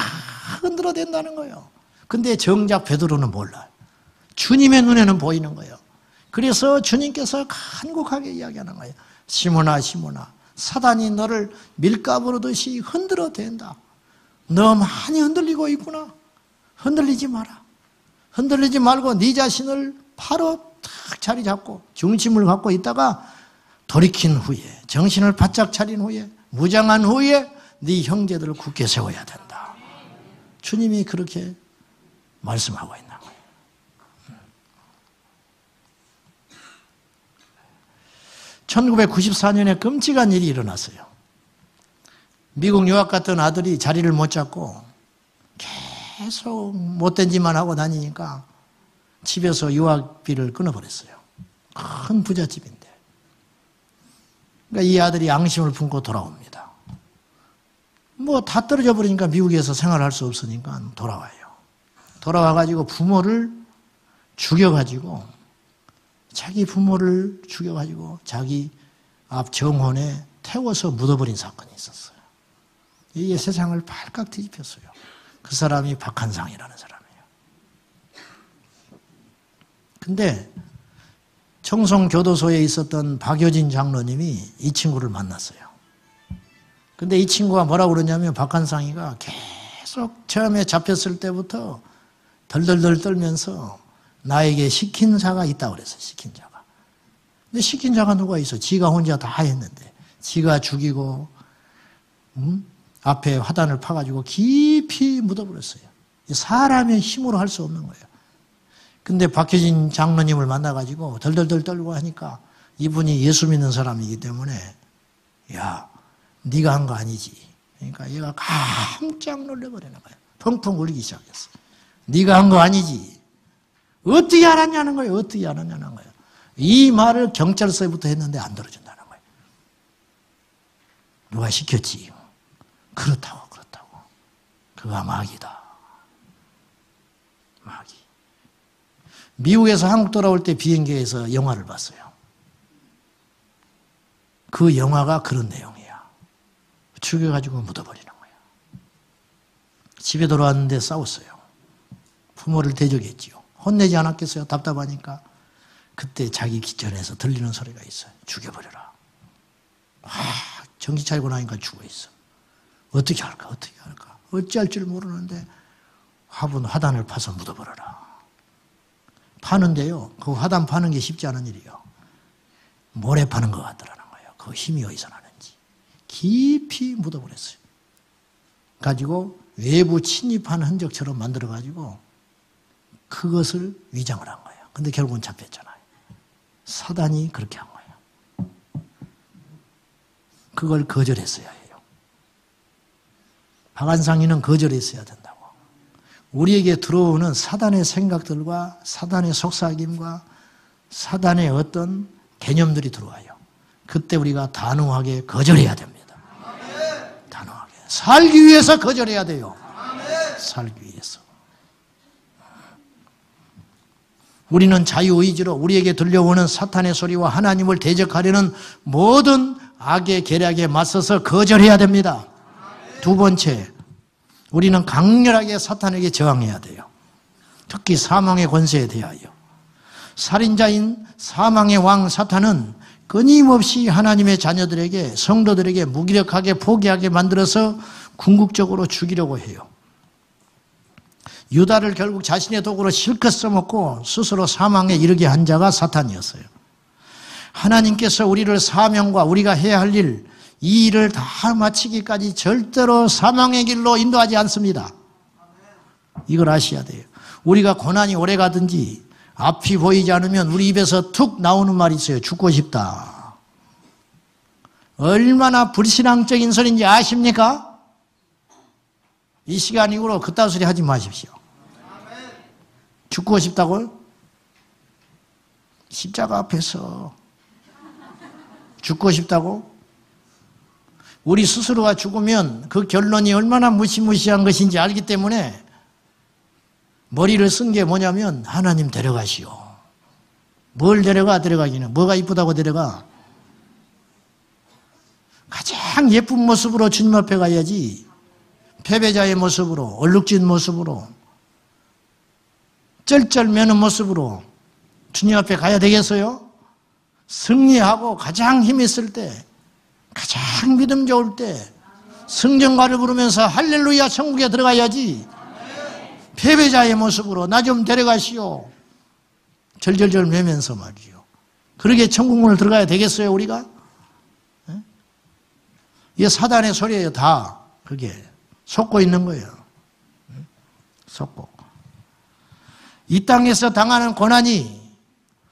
흔들어댄다는 거예요. 근데 정작 베드로는 몰라요. 주님의 눈에는 보이는 거예요. 그래서 주님께서 간곡하게 이야기하는 거예요. 시몬아, 시몬아, 사단이 너를 밀가부르듯이 흔들어댄다. 너 많이 흔들리고 있구나. 흔들리지 마라. 흔들리지 말고 네 자신을 바로 탁 자리 잡고 중심을 갖고 있다가 돌이킨 후에 정신을 바짝 차린 후에 무장한 후에 네 형제들을 굳게 세워야 된다. 주님이 그렇게 말씀하고 있는 거예요. 1994년에 끔찍한 일이 일어났어요. 미국 유학 갔던 아들이 자리를 못 잡고 계속 못된 짓만 하고 다니니까 집에서 유학비를 끊어버렸어요. 큰 부잣집인데. 그러니까 이 아들이 앙심을 품고 돌아옵니다. 뭐 다 떨어져 버리니까 미국에서 생활할 수 없으니까 돌아와요. 돌아와가지고 부모를 죽여가지고 자기 부모를 죽여가지고 자기 앞 정원에 태워서 묻어버린 사건이 있었어요. 이게 세상을 발칵 뒤집혔어요. 그 사람이 박한상이라는 사람이에요. 근데 청송교도소에 있었던 박효진 장로님이 이 친구를 만났어요. 근데 이 친구가 뭐라고 그러냐면 박한상이가 계속 처음에 잡혔을 때부터 덜덜덜 떨면서 나에게 시킨 자가 있다고 그랬어요. 시킨 자가. 근데 시킨 자가 누가 있어? 지가 혼자 다 했는데. 지가 죽이고 앞에 화단을 파가지고 깊이 묻어버렸어요. 사람의 힘으로 할 수 없는 거예요. 근데 박효진 장로님을 만나가지고 덜덜덜 떨고 하니까 이분이 예수 믿는 사람이기 때문에 야, 네가 한 거 아니지. 그러니까 얘가 깜짝 놀래버리는 거예요. 펑펑 울기 시작했어요. 네가 한 거 아니지. 어떻게 알았냐는 거예요. 어떻게 알았냐는 거예요. 이 말을 경찰서에부터 했는데 안 들어준다는 거예요. 누가 시켰지. 그렇다고. 그가 마귀다. 마귀. 미국에서 한국 돌아올 때 비행기에서 영화를 봤어요. 그 영화가 그런 내용이야. 죽여가지고 묻어버리는 거야. 집에 돌아왔는데 싸웠어요. 부모를 대적했지요. 혼내지 않았겠어요? 답답하니까. 그때 자기 기전에서 들리는 소리가 있어요. 죽여버려라. 정신 차리고 나니까 죽어있어. 어떻게 할까? 어찌할 줄 모르는데 화단을 파서 묻어버려라. 파는데요. 그 화단 파는 게 쉽지 않은 일이에요. 모래 파는 것 같더라는 거예요. 그 힘이 어디서 나는지. 깊이 묻어버렸어요. 가지고 외부 침입한 흔적처럼 만들어가지고 그것을 위장을 한 거예요. 근데 결국은 잡혔잖아요. 사단이 그렇게 한 거예요. 그걸 거절했어야 해요. 박한상인은 거절했어야 된다고. 우리에게 들어오는 사단의 생각들과 사단의 속삭임과 사단의 어떤 개념들이 들어와요. 그때 우리가 단호하게 거절해야 됩니다. 단호하게. 살기 위해서 거절해야 돼요. 살기 위해서. 우리는 자유의지로 우리에게 들려오는 사탄의 소리와 하나님을 대적하려는 모든 악의 계략에 맞서서 거절해야 됩니다. 두 번째, 우리는 강렬하게 사탄에게 저항해야 돼요. 특히 사망의 권세에 대하여. 살인자인 사망의 왕 사탄은 끊임없이 하나님의 자녀들에게, 성도들에게 무기력하게 포기하게 만들어서 궁극적으로 죽이려고 해요. 유다를 결국 자신의 도구로 실컷 써먹고 스스로 사망에 이르게 한 자가 사탄이었어요. 하나님께서 우리를 사명과 우리가 해야 할 일, 이 일을 다 마치기까지 절대로 사망의 길로 인도하지 않습니다. 이걸 아셔야 돼요. 우리가 고난이 오래 가든지 앞이 보이지 않으면 우리 입에서 툭 나오는 말이 있어요. 죽고 싶다. 얼마나 불신앙적인 소리인지 아십니까? 이 시간 이후로 그딴 소리 하지 마십시오. 죽고 싶다고요? 십자가 앞에서 죽고 싶다고? 우리 스스로가 죽으면 그 결론이 얼마나 무시무시한 것인지 알기 때문에 머리를 쓴 게 뭐냐면 하나님 데려가시오. 뭘 데려가기는. 뭐가 이쁘다고 데려가? 가장 예쁜 모습으로 주님 앞에 가야지. 패배자의 모습으로, 얼룩진 모습으로, 쩔쩔매는 모습으로 주님 앞에 가야 되겠어요? 승리하고 가장 힘 있을 때, 가장 믿음 좋을 때 성전가를 부르면서 할렐루야 천국에 들어가야지. 패배자의 모습으로 나 좀 데려가시오. 절절절 매면서 말이요. 그러게 천국문을 들어가야 되겠어요, 우리가? 이게 사단의 소리예요, 다. 그게. 속고 있는 거예요. 속고. 이 땅에서 당하는 고난이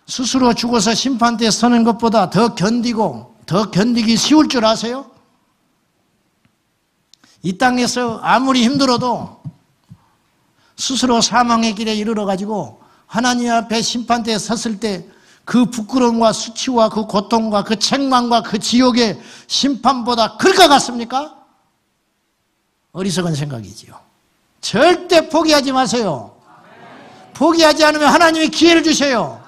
스스로 죽어서 심판대에 서는 것보다 더 견디고 더 견디기 쉬울 줄 아세요? 이 땅에서 아무리 힘들어도 스스로 사망의 길에 이르러가지고 하나님 앞에 심판대에 섰을 때 그 부끄러움과 수치와 그 고통과 그 책망과 그 지옥의 심판보다 클 것 같습니까? 어리석은 생각이지요. 절대 포기하지 마세요. 포기하지 않으면 하나님이 기회를 주셔요.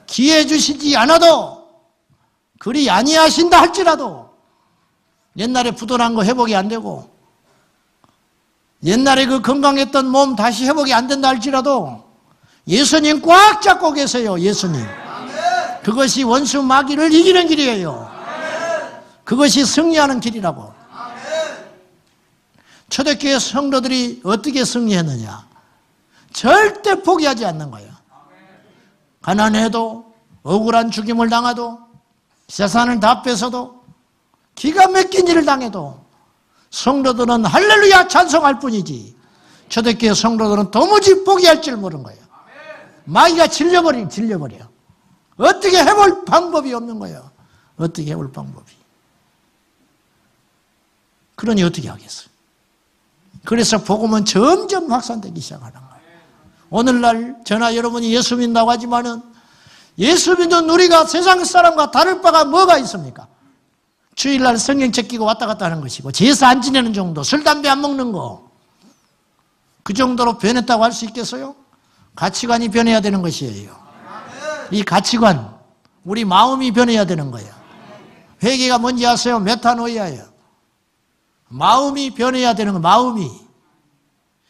기회 주시지 않아도 그리 아니하신다 할지라도 옛날에 부도난 거 회복이 안 되고 옛날에 그 건강했던 몸 다시 회복이 안 된다 할지라도 예수님 꽉 잡고 계세요. 예수님. 그것이 원수 마귀를 이기는 길이에요. 그것이 승리하는 길이라고. 초대교회 성도들이 어떻게 승리했느냐? 절대 포기하지 않는 거예요. 가난해도 억울한 죽임을 당해도 재산을 다 뺏어도 기가 막힌 일을 당해도 성도들은 할렐루야 찬송할 뿐이지 초대교회 성도들은 도무지 포기할 줄 모르는 거예요. 마귀가 질려버려. 어떻게 해볼 방법이 없는 거예요. 어떻게 해볼 방법이. 그러니 어떻게 하겠어요. 그래서 복음은 점점 확산되기 시작하는 거예요. 오늘날 저나 여러분이 예수 믿는다고 하지만은 예수 믿는 우리가 세상 사람과 다를 바가 뭐가 있습니까? 주일날 성경책 끼고 왔다 갔다 하는 것이고 제사 안 지내는 정도, 술, 담배 안 먹는 거 그 정도로 변했다고 할 수 있겠어요? 가치관이 변해야 되는 것이에요. 이 가치관, 우리 마음이 변해야 되는 거예요. 회개가 뭔지 아세요? 메타노이아예요. 마음이 변해야 되는 거예요.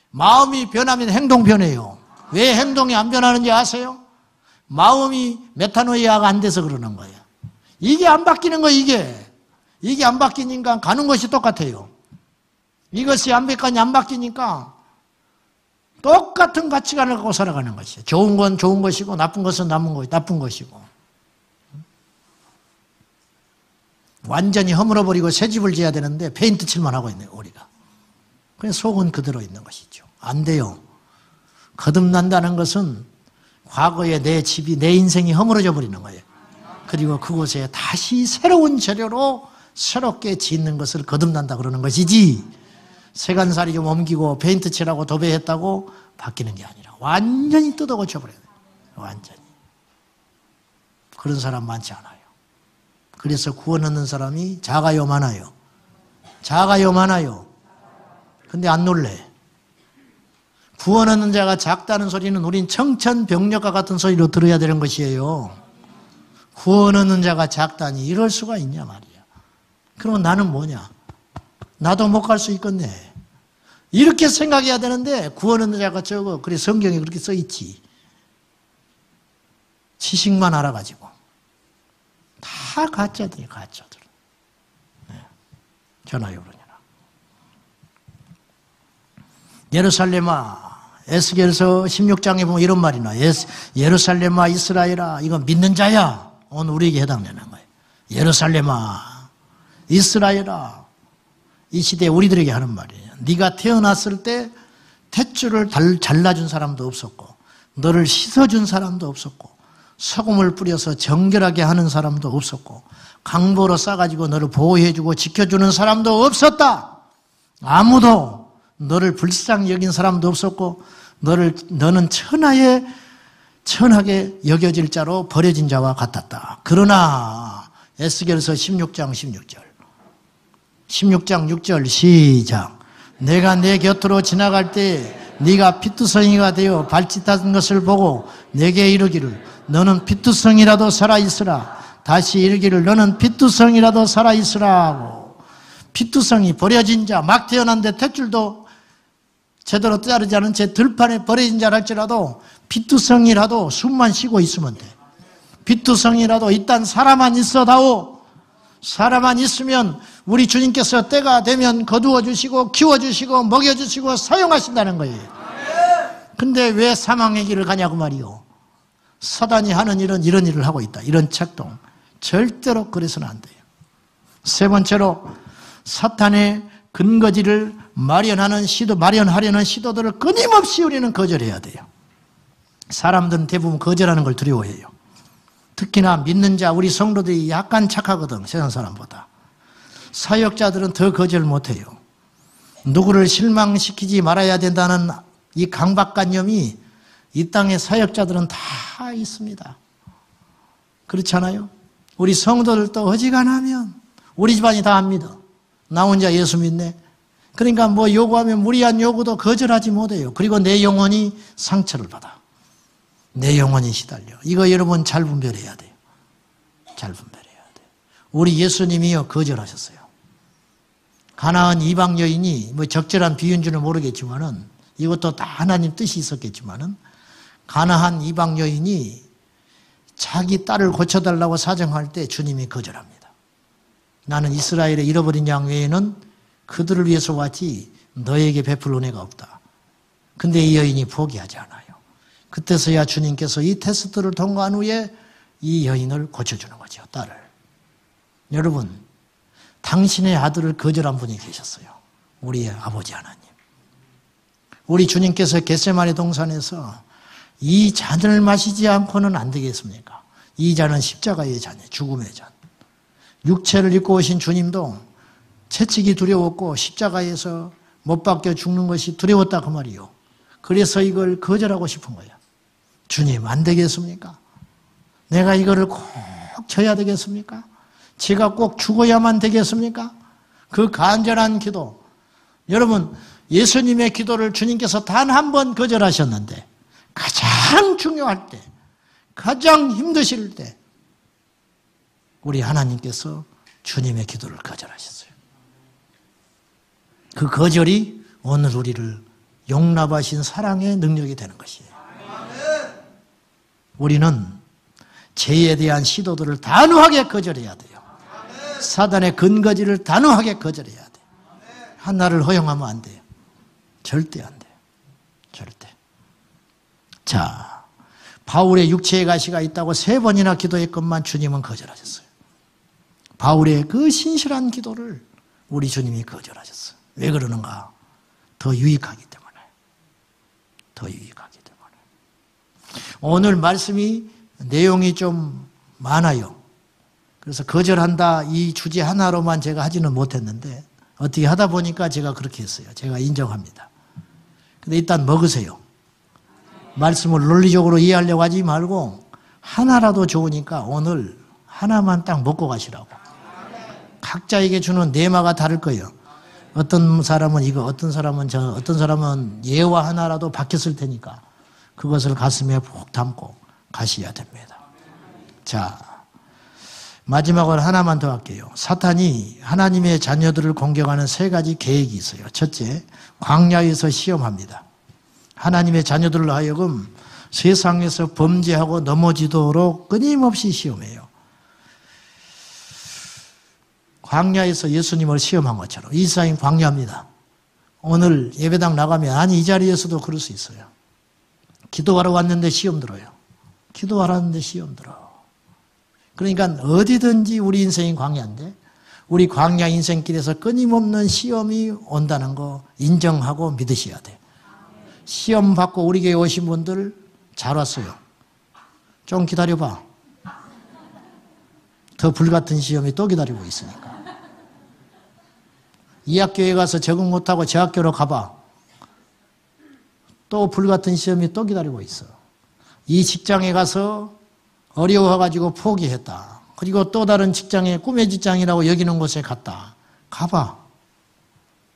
마음이 변하면 행동 변해요. 왜 행동이 안 변하는지 아세요? 마음이 메타노이아가 안 돼서 그러는 거예요. 이게 안 바뀌는 거예요. 이게 안 바뀌니까 가는 것이 똑같아요. 이것이 안 바뀌니까 똑같은 가치관을 갖고 살아가는 것이에요. 좋은 건 좋은 것이고 나쁜 것은 나쁜 것이고. 완전히 허물어버리고 새 집을 지어야 되는데 페인트 칠만 하고 있네요, 우리가. 그래서 속은 그대로 있는 것이죠. 안 돼요. 거듭난다는 것은 과거에 내 집이, 내 인생이 허물어져 버리는 거예요. 그리고 그곳에 다시 새로운 재료로 새롭게 짓는 것을 거듭난다 그러는 것이지, 세간살이 좀 옮기고 페인트 칠하고 도배했다고 바뀌는 게 아니라 완전히 뜯어 고쳐버려야 돼요. 완전히. 그런 사람 많지 않아요. 그래서 구원 얻는 사람이 작아요, 많아요? 작아요, 많아요? 근데 안 놀래. 구원 얻는 자가 작다는 소리는 우린 청천벽력과 같은 소리로 들어야 되는 것이에요. 구원 얻는 자가 작다니 이럴 수가 있냐 말이야. 그러면 나는 뭐냐? 나도 못 갈 수 있겠네. 이렇게 생각해야 되는데 구원 얻는 자가 적어. 그래 성경에 그렇게 써 있지. 지식만 알아가지고. 다 가짜들이에요, 가짜들. 네. 전하요, 그러냐. 예루살렘아, 에스겔서 16장에 보면 이런 말이 나와요. 예루살렘아, 이스라엘아, 이건 믿는 자야. 오늘 우리에게 해당되는 거예요. 예루살렘아, 이스라엘아. 이 시대에 우리들에게 하는 말이에요. 네가 태어났을 때 탯줄을 잘라준 사람도 없었고, 너를 씻어준 사람도 없었고, 소금을 뿌려서 정결하게 하는 사람도 없었고, 강보로 싸가지고 너를 보호해주고 지켜주는 사람도 없었다. 아무도 너를 불쌍히 여긴 사람도 없었고, 너는 천하게 여겨질 자로 버려진 자와 같았다. 그러나 에스겔서 16장 16절 16장 6절 시작. 내가 내 곁으로 지나갈 때 네가 피투성이가 되어 발짓한 것을 보고 내게 이르기를 너는 피투성이라도 살아있으라. 다시 이르기를 너는 피투성이라도 살아있으라 하고. 피투성이 버려진 자, 막 태어났는데 탯줄도 제대로 자르지 않은 채 들판에 버려진 자라 할지라도 피투성이라도 숨만 쉬고 있으면 돼. 피투성이라도 일단 살아만 있어다오. 살아만 있으면 우리 주님께서 때가 되면 거두어 주시고 키워주시고 먹여주시고 사용하신다는 거예요. 근데 왜 사망의 길을 가냐고 말이요. 사단이 하는 일은 이런 일을 하고 있다. 이런 책동. 절대로 그래서는 안 돼요. 세 번째로 사탄의 근거지를 마련하려는 시도들을 끊임없이 우리는 거절해야 돼요. 사람들은 대부분 거절하는 걸 두려워해요. 특히나 믿는 자, 우리 성도들이 약간 착하거든, 세상 사람보다. 사역자들은 더 거절 못해요. 누구를 실망시키지 말아야 된다는 이 강박관념이 이 땅의 사역자들은 다 있습니다. 그렇잖아요? 우리 성도들도 어지간하면 우리 집안이 다 합니다. 나 혼자 예수 믿네. 그러니까 뭐 요구하면 무리한 요구도 거절하지 못해요. 그리고 내 영혼이 상처를 받아. 내 영혼이 시달려. 이거 여러분 잘 분별해야 돼요. 잘 분별해야 돼요. 우리 예수님이요 거절하셨어요. 가나안 이방 여인이 뭐 적절한 비유인 줄은 모르겠지만은 이것도 다 하나님 뜻이 있었겠지만은 가나안 이방 여인이 자기 딸을 고쳐달라고 사정할 때 주님이 거절합니다. 나는 이스라엘의 잃어버린 양 외에는 그들을 위해서 왔지 너에게 베풀 은혜가 없다. 근데 이 여인이 포기하지 않아요. 그때서야 주님께서 이 테스트를 통과한 후에 이 여인을 고쳐주는 거죠, 딸을. 여러분, 당신의 아들을 거절한 분이 계셨어요. 우리의 아버지 하나님. 우리 주님께서 겟세마네 동산에서 이 잔을 마시지 않고는 안 되겠습니까? 이 잔은 십자가의 잔이에요. 죽음의 잔. 육체를 입고 오신 주님도 채찍이 두려웠고 십자가에서 못 박혀 죽는 것이 두려웠다 그 말이요. 그래서 이걸 거절하고 싶은 거야. 주님, 안 되겠습니까? 내가 이거를 꼭 져야 되겠습니까? 제가 꼭 죽어야만 되겠습니까? 그 간절한 기도. 여러분, 예수님의 기도를 주님께서 단 한 번 거절하셨는데 가장 중요할 때, 가장 힘드실 때 우리 하나님께서 주님의 기도를 거절하셨어요. 그 거절이 오늘 우리를 용납하신 사랑의 능력이 되는 것이에요. 우리는 죄에 대한 시도들을 단호하게 거절해야 돼요. 사단의 근거지를 단호하게 거절해야 돼요. 하나를 허용하면 안 돼요. 절대 안 돼요. 절대. 자, 바울의 육체의 가시가 있다고 3번이나 기도했건만 주님은 거절하셨어요. 바울의 그 신실한 기도를 우리 주님이 거절하셨어요. 왜 그러는가? 더 유익하기 때문에. 더 유익하기 때문에. 오늘 말씀이 내용이 좀 많아요. 그래서 거절한다 이 주제 하나로만 제가 하지는 못했는데 어떻게 하다 보니까 제가 그렇게 했어요. 제가 인정합니다. 근데 일단 먹으세요. 말씀을 논리적으로 이해하려고 하지 말고 하나라도 좋으니까 오늘 하나만 딱 먹고 가시라고. 각자에게 주는 내마가 다를 거예요. 어떤 사람은 이거, 어떤 사람은 저, 어떤 사람은 예와 하나라도 바뀌었을 테니까 그것을 가슴에 푹 담고 가셔야 됩니다. 자, 마지막으로 하나만 더 할게요. 사탄이 하나님의 자녀들을 공격하는 세 가지 계획이 있어요. 첫째, 광야에서 시험합니다. 하나님의 자녀들로 하여금 세상에서 범죄하고 넘어지도록 끊임없이 시험해요. 광야에서 예수님을 시험한 것처럼 이 세상이 광야입니다. 오늘 예배당 나가면 아니 이 자리에서도 그럴 수 있어요. 기도하러 왔는데 시험 들어요. 기도하러 왔는데 시험 들어. 그러니까 어디든지 우리 인생이 광야인데 우리 광야 인생길에서 끊임없는 시험이 온다는 거 인정하고 믿으셔야 돼요. 시험 받고 우리 교회 오신 분들 잘 왔어요. 좀 기다려봐. 더 불같은 시험이 또 기다리고 있으니까. 이 학교에 가서 적응 못하고 저 학교로 가봐. 또 불같은 시험이 또 기다리고 있어. 이 직장에 가서 어려워가지고 포기했다. 그리고 또 다른 직장에 꿈의 직장이라고 여기는 곳에 갔다. 가봐.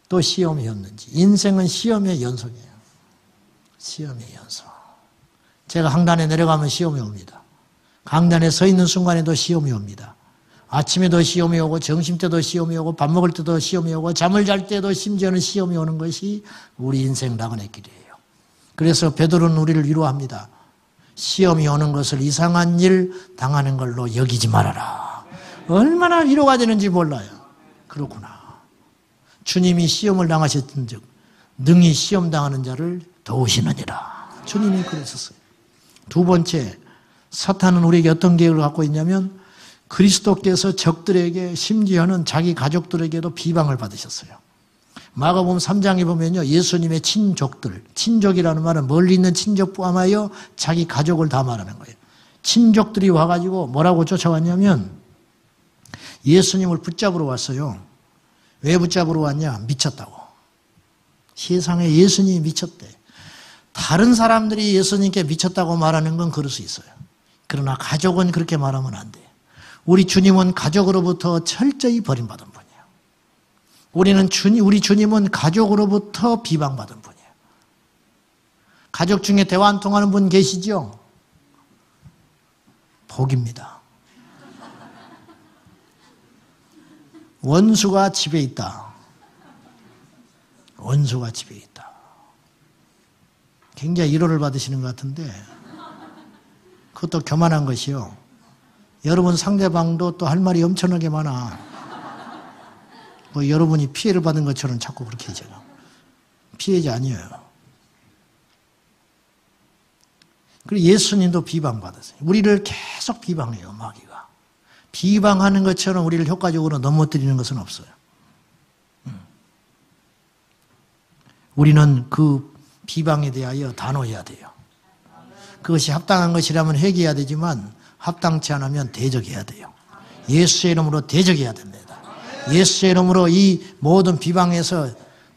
또 시험이 었는지. 인생은 시험의 연속이에요. 시험의 연속. 제가 강단에 내려가면 시험이 옵니다. 강단에 서 있는 순간에도 시험이 옵니다. 아침에도 시험이 오고 점심때도 시험이 오고 밥 먹을 때도 시험이 오고 잠을 잘 때도 심지어는 시험이 오는 것이 우리 인생 나그네 길이에요. 그래서 베드로는 우리를 위로합니다. 시험이 오는 것을 이상한 일 당하는 걸로 여기지 말아라. 얼마나 위로가 되는지 몰라요. 그렇구나. 주님이 시험을 당하셨던 즉 능히 시험 당하는 자를 도우시느니라. 주님이 그러셨어요. 두 번째, 사탄은 우리에게 어떤 계획을 갖고 있냐면 그리스도께서 적들에게 심지어는 자기 가족들에게도 비방을 받으셨어요. 마가복음 3장에 보면요. 예수님의 친족들, 친족이라는 말은 멀리 있는 친족 포함하여 자기 가족을 다 말하는 거예요. 친족들이 와가지고 뭐라고 쫓아왔냐면 예수님을 붙잡으러 왔어요. 왜 붙잡으러 왔냐? 미쳤다고. 세상에 예수님이 미쳤대. 다른 사람들이 예수님께 미쳤다고 말하는 건 그럴 수 있어요. 그러나 가족은 그렇게 말하면 안 돼요. 우리 주님은 가족으로부터 철저히 버림받은 분이에요. 우리 주님은 가족으로부터 비방받은 분이에요. 가족 중에 대화 안 통하는 분 계시죠? 복입니다. 원수가 집에 있다. 원수가 집에 있다. 굉장히 위로를 받으시는 것 같은데 그것도 교만한 것이요. 여러분 상대방도 또 할 말이 엄청나게 많아. 뭐 여러분이 피해를 받은 것처럼 자꾸 그렇게 하잖아. 피해자 아니에요. 그리고 예수님도 비방받았어요. 우리를 계속 비방해요, 마귀가. 비방하는 것처럼 우리를 효과적으로 넘어뜨리는 것은 없어요. 우리는 그 비방에 대하여 단호해야 돼요. 그것이 합당한 것이라면 회개해야 되지만 합당치 않으면 대적해야 돼요. 예수의 이름으로 대적해야 됩니다. 예수의 이름으로 이 모든 비방에서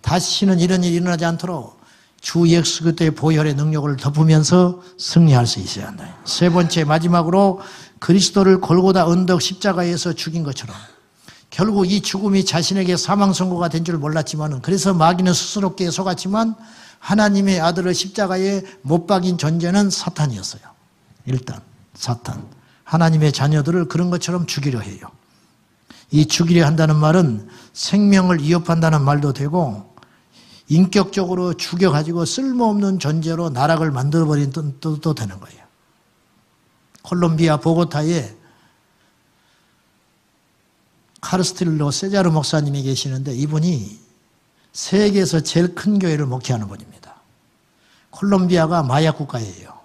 다시는 이런 일이 일어나지 않도록 주 예수 그리스도의 보혈의 능력을 덮으면서 승리할 수 있어야 한다. 세 번째 마지막으로 그리스도를 골고다 언덕 십자가에서 죽인 것처럼 결국 이 죽음이 자신에게 사망 선고가 된 줄 몰랐지만 그래서 마귀는 스스롭게 속았지만 하나님의 아들을 십자가에 못 박인 존재는 사탄이었어요. 일단 사탄. 하나님의 자녀들을 그런 것처럼 죽이려 해요. 이 죽이려 한다는 말은 생명을 위협한다는 말도 되고 인격적으로 죽여가지고 쓸모없는 존재로 나락을 만들어버린 뜻도 되는 거예요. 콜롬비아 보고타에 카르스틸로 세자르 목사님이 계시는데 이분이 세계에서 제일 큰 교회를 목회하는 분입니다. 콜롬비아가 마약 국가예요.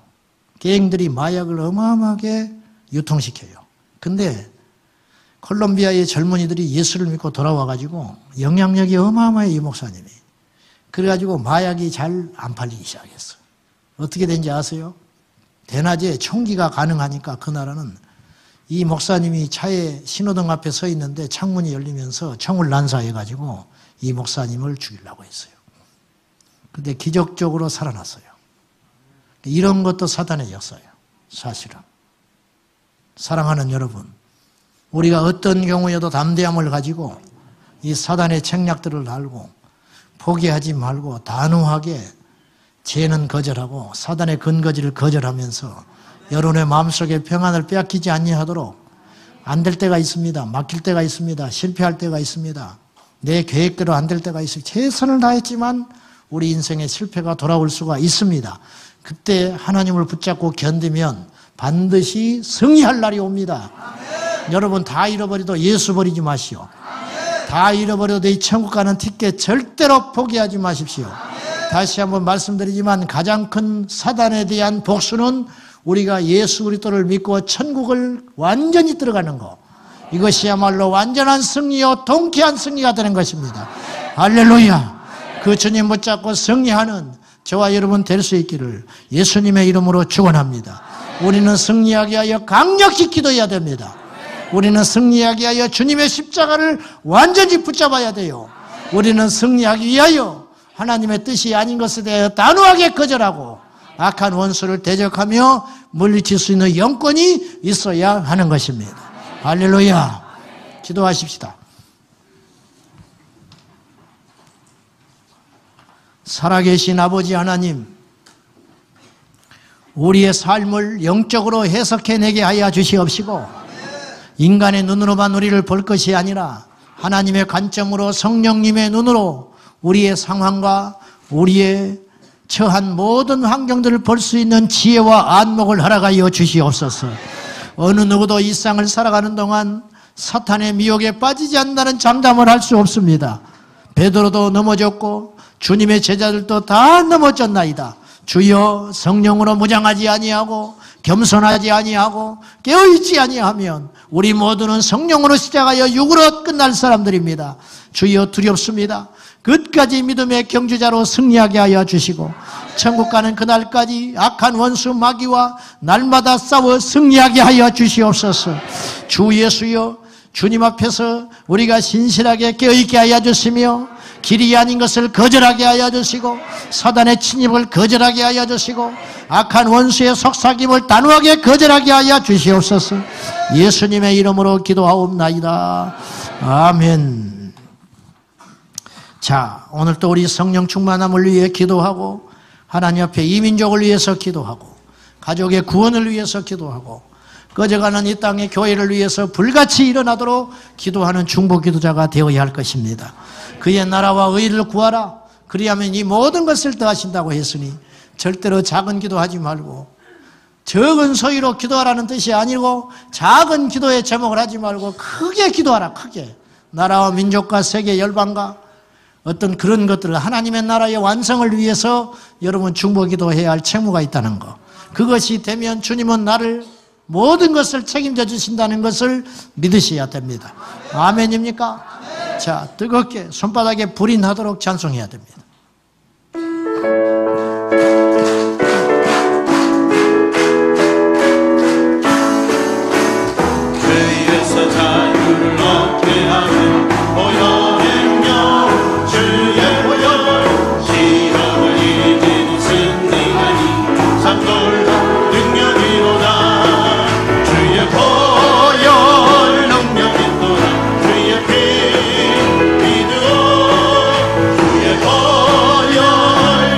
갱들이 마약을 어마어마하게 유통시켜요. 근데 콜롬비아의 젊은이들이 예수를 믿고 돌아와가지고 영향력이 어마어마해요, 이 목사님이. 그래가지고 마약이 잘 안 팔리기 시작했어요. 어떻게 된지 아세요? 대낮에 총기가 가능하니까 그 나라는 이 목사님이 차에 신호등 앞에 서 있는데 창문이 열리면서 총을 난사해가지고 이 목사님을 죽이려고 했어요. 근데 기적적으로 살아났어요. 이런 것도 사단의 역사예요. 사실은. 사랑하는 여러분, 우리가 어떤 경우에도 담대함을 가지고 이 사단의 책략들을 알고 포기하지 말고 단호하게 죄는 거절하고 사단의 근거지를 거절하면서 여러분의 마음속에 평안을 빼앗기지 아니하도록 안 될 때가 있습니다. 막힐 때가 있습니다. 실패할 때가 있습니다. 내 계획대로 안 될 때가 있어요. 최선을 다했지만 우리 인생에 실패가 돌아올 수가 있습니다. 그때 하나님을 붙잡고 견디면 반드시 승리할 날이 옵니다. 아멘. 여러분 다 잃어버려도 예수 버리지 마시오. 아멘. 다 잃어버려도 이 천국 가는 티켓 절대로 포기하지 마십시오. 아멘. 다시 한번 말씀드리지만 가장 큰 사단에 대한 복수는 우리가 예수 그리스도를 믿고 천국을 완전히 들어가는 것, 이것이야말로 완전한 승리요 통쾌한 승리가 되는 것입니다. 할렐루야. 그 주님 붙잡고 승리하는 저와 여러분 될 수 있기를 예수님의 이름으로 축원합니다. 우리는 승리하게 하여 강력히 기도해야 됩니다. 우리는 승리하게 하여 주님의 십자가를 완전히 붙잡아야 돼요. 우리는 승리하기 위하여 하나님의 뜻이 아닌 것에 대하여 단호하게 거절하고 악한 원수를 대적하며 물리칠 수 있는 영권이 있어야 하는 것입니다. 할렐루야. 기도하십시다. 살아계신 아버지 하나님, 우리의 삶을 영적으로 해석해내게 하여 주시옵시고 인간의 눈으로만 우리를 볼 것이 아니라 하나님의 관점으로 성령님의 눈으로 우리의 상황과 우리의 처한 모든 환경들을 볼 수 있는 지혜와 안목을 허락하여 주시옵소서. 어느 누구도 이 세상을 살아가는 동안 사탄의 미혹에 빠지지 않는다는 장담을 할 수 없습니다. 베드로도 넘어졌고 주님의 제자들도 다 넘어졌나이다. 주여, 성령으로 무장하지 아니하고 겸손하지 아니하고 깨어있지 아니하면 우리 모두는 성령으로 시작하여 육으로 끝날 사람들입니다. 주여, 두렵습니다. 끝까지 믿음의 경주자로 승리하게 하여 주시고 천국 가는 그날까지 악한 원수 마귀와 날마다 싸워 승리하게 하여 주시옵소서. 주 예수여, 주님 앞에서 우리가 신실하게 깨어있게 하여 주시며 길이 아닌 것을 거절하게 하여 주시고 사단의 침입을 거절하게 하여 주시고 악한 원수의 속삭임을 단호하게 거절하게 하여 주시옵소서. 예수님의 이름으로 기도하옵나이다. 아멘. 자, 오늘 또 우리 성령 충만함을 위해 기도하고 하나님 앞에 이 민족을 위해서 기도하고 가족의 구원을 위해서 기도하고 꺼져가는 이 땅의 교회를 위해서 불같이 일어나도록 기도하는 중보 기도자가 되어야 할 것입니다. 그의 나라와 의를 구하라. 그리하면 이 모든 것을 더하신다고 했으니 절대로 작은 기도하지 말고 적은 소위로 기도하라는 뜻이 아니고 작은 기도에 제목을 하지 말고 크게 기도하라. 크게. 나라와 민족과 세계 열방과 어떤 그런 것들을 하나님의 나라의 완성을 위해서 여러분 중보 기도해야 할 책무가 있다는 거. 그것이 되면 주님은 나를 모든 것을 책임져 주신다는 것을 믿으셔야 됩니다. 아멘입니까? 자, 뜨겁게 손바닥에 불이 나도록 찬송해야 됩니다. 죄에서 자유를 얻게 하는 보혈행령 주의 보혈 시험을 이기는 승리하니 참 놀라운 능력이로다. 주의 보혈 능력이 또한 주의 피 믿어 주의 보혈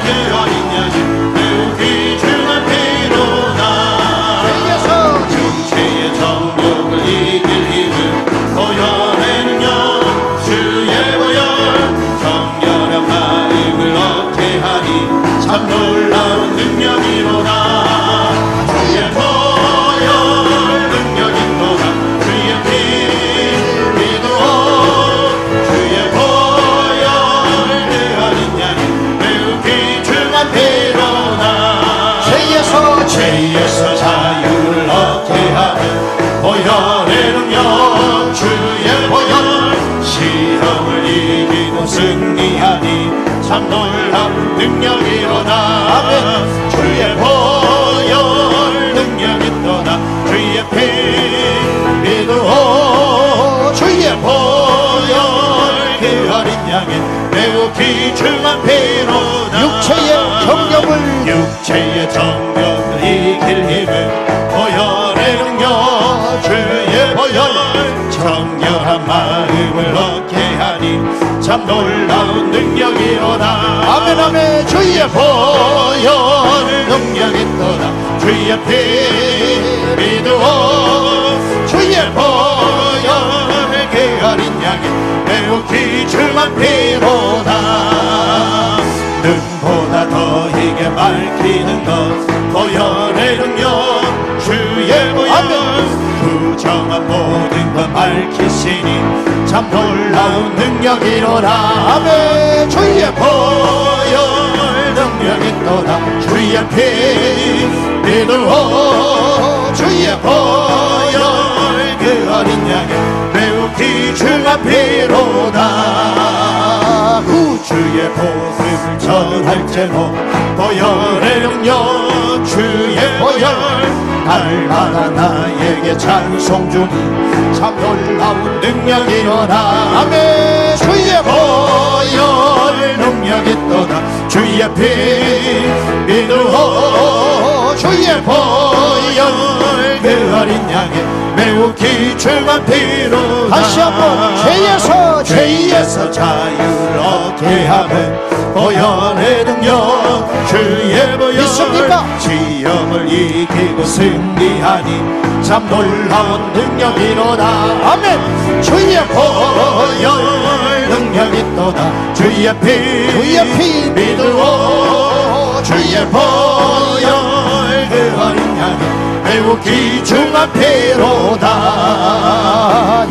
개어있냐니 매우 귀중한 피로다. 죄의 정욕을 이길 힘은 보혈의 능력 주의 보혈 정결한 마음을 얻게 하니 참 놀라운 능력이로다. 주의 보혈 능력이 또한 주의 피 믿어 주의 보혈 대하느냐니 매우 귀중한 피로다. 죄에서 자유를 얻게 하는 보혈의 능력 주의 보혈 시험을 이기고 승리하니 참 놀라운 능력이로다. 주의 보혈 능력이 떠나 주의 피 믿어 주의 보혈 그 어린 양의 매우 귀중한 피로다 육체의 정욕을 이길 힘은 보혈의 능력 주의 보혈 정결한 마음을 얻게 하니 참 놀라운 능력이로다 아멘 아멘 주의 보혈 능력이 떠나 주의 피 믿어 주의 보혈 그 어린 양의 매우 귀중한 피로다 눈보다 더 희게 밝히는 것 보혈의 능력 주의 보혈 부정한 모든 것 밝히시니 참 놀라운 능력이로라 아멘 주의 보혈 능력이 떠나 주의 피 믿어 주의 보혈 그 어린 양의 매우 귀중한 피로다 주의 복음을 전할 제목 보혈의 능력 주의 보혈 날마다 나에게 찬송 주니 참 놀라운 능력이로다 아멘 주의 보혈 능력이 떠나 주의 피 믿어 주의 보혈 그 어린 양의 매우 귀중한 피로다 다시 한번 죄에서 자유를 얻게 하는 보혈의 능력 주의 보혈 믿습니까? 시험을 이기고 승리하니 참 놀라운 능력이로다 아멘 주의 보혈 능력이 떠나 주의 피 믿어 주의 보혈 그 어린 양의 매우 귀중한 피로다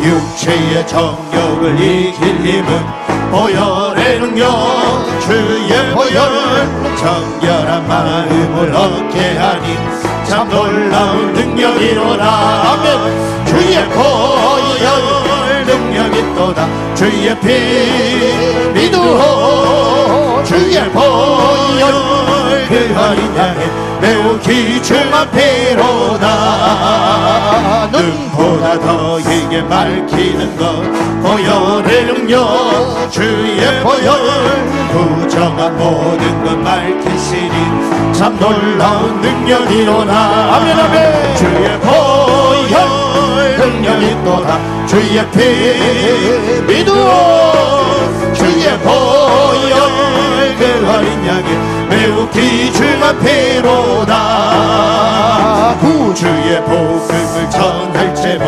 육체의 정욕을 이길 힘은 보혈의 능력 주의 보혈 정결한 마음을 얻게 하니 참 놀라운 능력이로다 아멘 주의 보혈 능력이 떠나 주의 피 믿어 주의 보혈 그 어린 양의 매우 귀중한 피로다 눈보다 더 희게 밝히는 것 보혈의 능력 주의 보혈 부정한 모든 것 밝히시니 참 놀라운 능력이로다 아멘 아멘 주의 보혈 능력이 떠나 주의 피 믿어 주의 보혈 그 어린 양의 매우 귀중한 피로다 주의 복음을 전할 제목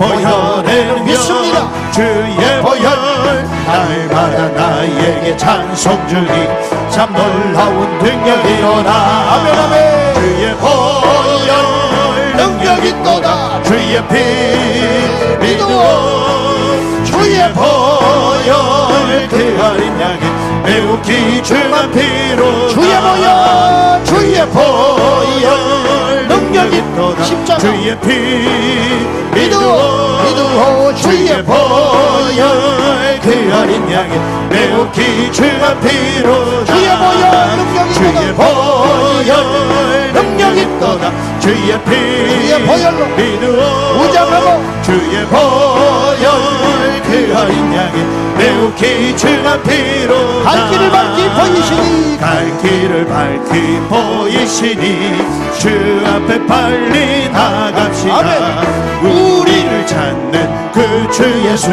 보혈의 능력 주의 보혈 날마다 나에게 찬송 주니 참 놀라운 능력이로다 아멘 아멘 주의 보혈 능력이 떠나 주의 피 믿어 주의 보혈 그 어린 양의 매우 귀중한 피로 주의 보혈 능력이 십자가 주의 피 믿어 주의 보혈 그 어린 양의 매우 귀중한 피로 주의 보혈 능력이 떠나 주의 피 보혈로 믿어 무장하고 주의 보혈 그 어린 양의 매우 귀중한 피로 갈 길을 밝히 보이시니 주 앞에 빨리 나갑시다 아멘. 우리를 찾는 그 주 예수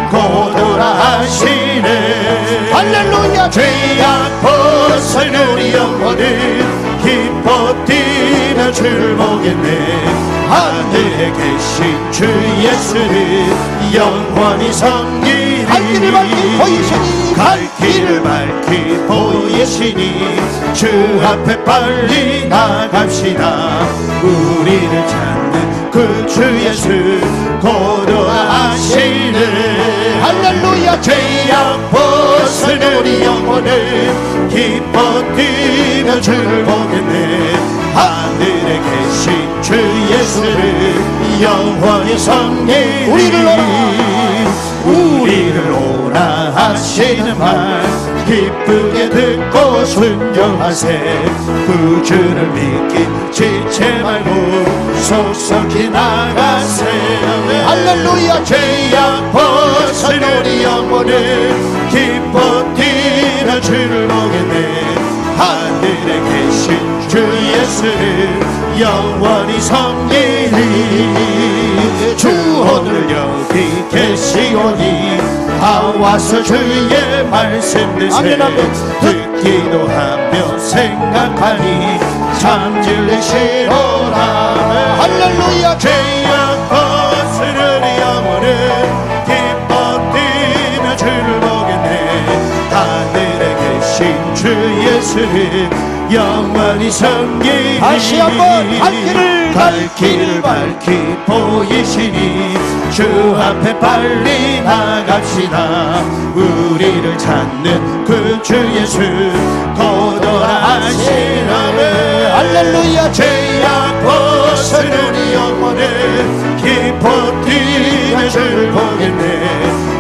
고도라 하시네 할렐루야 죄악 벗을 우리 영혼을 기뻐 뛰며 줄 보겠네 하늘에 계신 주 예수를 영원히 섬기리 갈 길을 밝히 보이시니 갈 길을 밝히 보이시니 주 앞에 빨리 나갑시다 우리를 찾는 그 주 예수 고도하시네 할렐루야 죄악 벗은 우리 영혼을 기뻐 뛰며 줄 보겠네 하늘에 계신 주 예수를 영원히 섬기리 우리를 오라 하시는 말 기쁘게 듣고 순종하세. 구주를 믿기 지체 말고 속속히 나가세. 할렐루야. 죄악 벗은 우리 영혼을 기뻐 뛰며 주를 보겠네. 하늘에 계신 주 예수를 영원히 섬기리. 주 오늘 여기 계시오니 다 와서 주의 말씀 듣세. 듣기도 하며 생각하니 참 진리시로라. 할렐루야. 죄악 벗은 우리 영혼을 기뻐 뛰며 주를 보겠네. 하늘에 계신 주 예수를 영원히 섬기리. 다시 한번 갈 길을 밝히 보이시니 주 앞에 빨리 나갑시다. 우리를 찾는 그 주 예수 도도하시라네. 할렐루야. 죄악 벗은 우리 영혼을 기뻐 뛰며 주를 보겠네.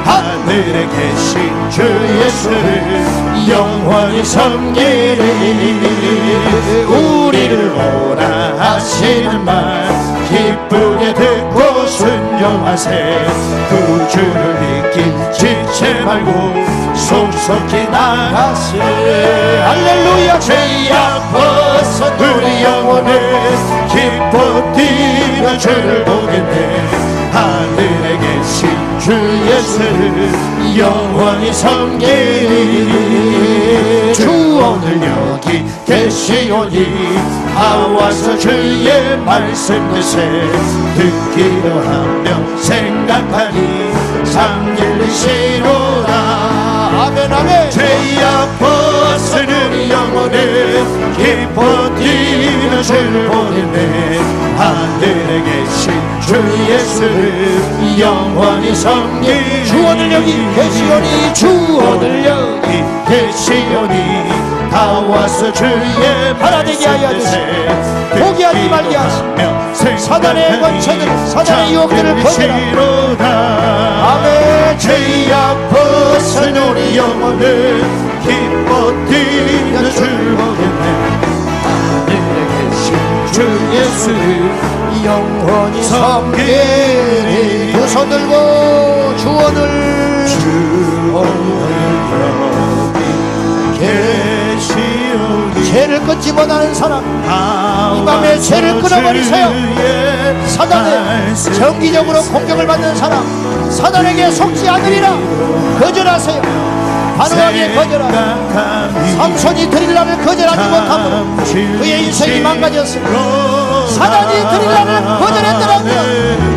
하늘에 계신 주 예수를 영원히 섬기리. 우리를 오라 하시는 말 기쁘게 듣고 순종하세. 구주를 믿기 지체 말고 속속히 나가세. 할렐루야. 죄악 벗은 우리 영혼을 기뻐 뛰며 주를 보겠네. 하늘에 계신 주 예수를 영원히 섬기리. 주 오늘 여기 계시오니 다 와서 주의 말씀 듣세. 듣기도 하며 생각하니 참 진리시로다. 아멘 아멘. 죄악 벗은 우리 영혼을 기뻐 뛰며 주를 보겠네. 하늘에 계신 주 예수를 영원히 섬기리. 주 오늘 여기 계시오니. 주 오늘 여기 계시오니 다 와서 주의 하나님께 하여 주세. 포기하지 말게 하시며 사단의 권세들, 사단의 유혹들을 거절하라. 아멘. 죄악 벗은 우리 영혼을 기뻐 뛰며 주를 보겠네. 하늘에 계신 주 예수를 영원히 섬기리. 두 손 들고 주 오늘 여기 계시오니 죄를 끊지 못하는 사람, 이 밤에 죄를 끊어버리세요. 사단의 정기적으로 공격을 받는 사람, 사단에게 속지 않으리라. 거절하세요. 단호하게 거절하라. 삼손이 드릴라를 거절하지 못함으로 그의 인생이 망가졌습니다. 사단이 드릴라를 거절했더라면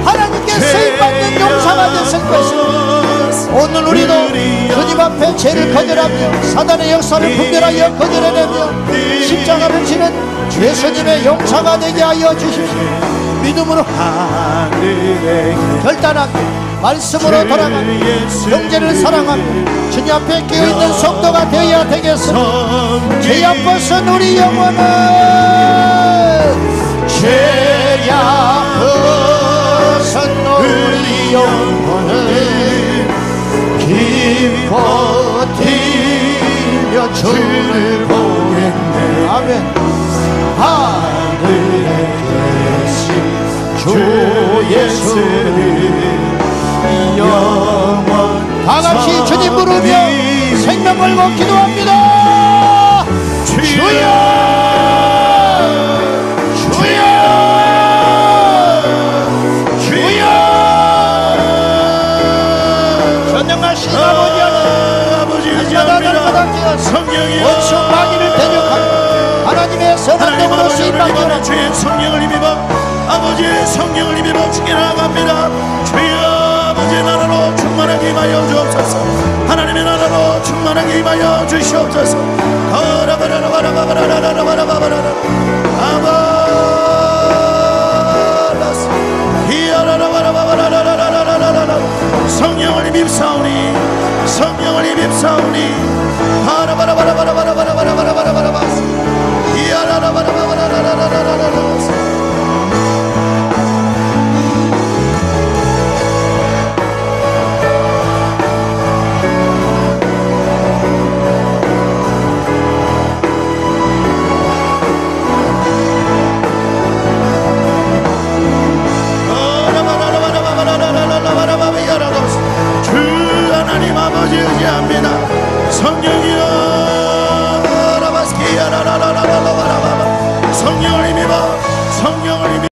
하나님께 쓰임받는 용사가 됐을 것입니다. 오늘 우리도 주님 앞에 죄를 거절하며 사단의 역사를 분별하여 거절해내며 십자가를 지는 예수님의 용사가 되게 하여 주십시오. 믿음으로 결단하게 말씀으로 돌아가며 형제를 사랑하며 주님 앞에 깨어있는 성도가 되어야 되겠습니다. 죄악 벗은 우리 영혼은 죄악 벗은 우리 영혼은 기뻐 뛰며 주를 보겠네. 아멘. 하늘에 계신 주 예수를 영원 다같이 주님 부르며 생명 걸고 기도합니다. 주여 주여 주여. 전능하신 아버지 하나님, 성령이여 원수 마귀를 대적하여 하나님의 선한 영으로 쓰임받는 주의 성령을 힘입어 아버지의 성령을 힘입어 주께 나아갑니다. 주여 아버지의 나라로 충만하게 임하여 주옵소서. 하나님의 나라로 충만하게 임하여 주시옵소서. 성령을 힘입사오니 성령을 힘입사오니 성령을 힘입어 성령을 힘입어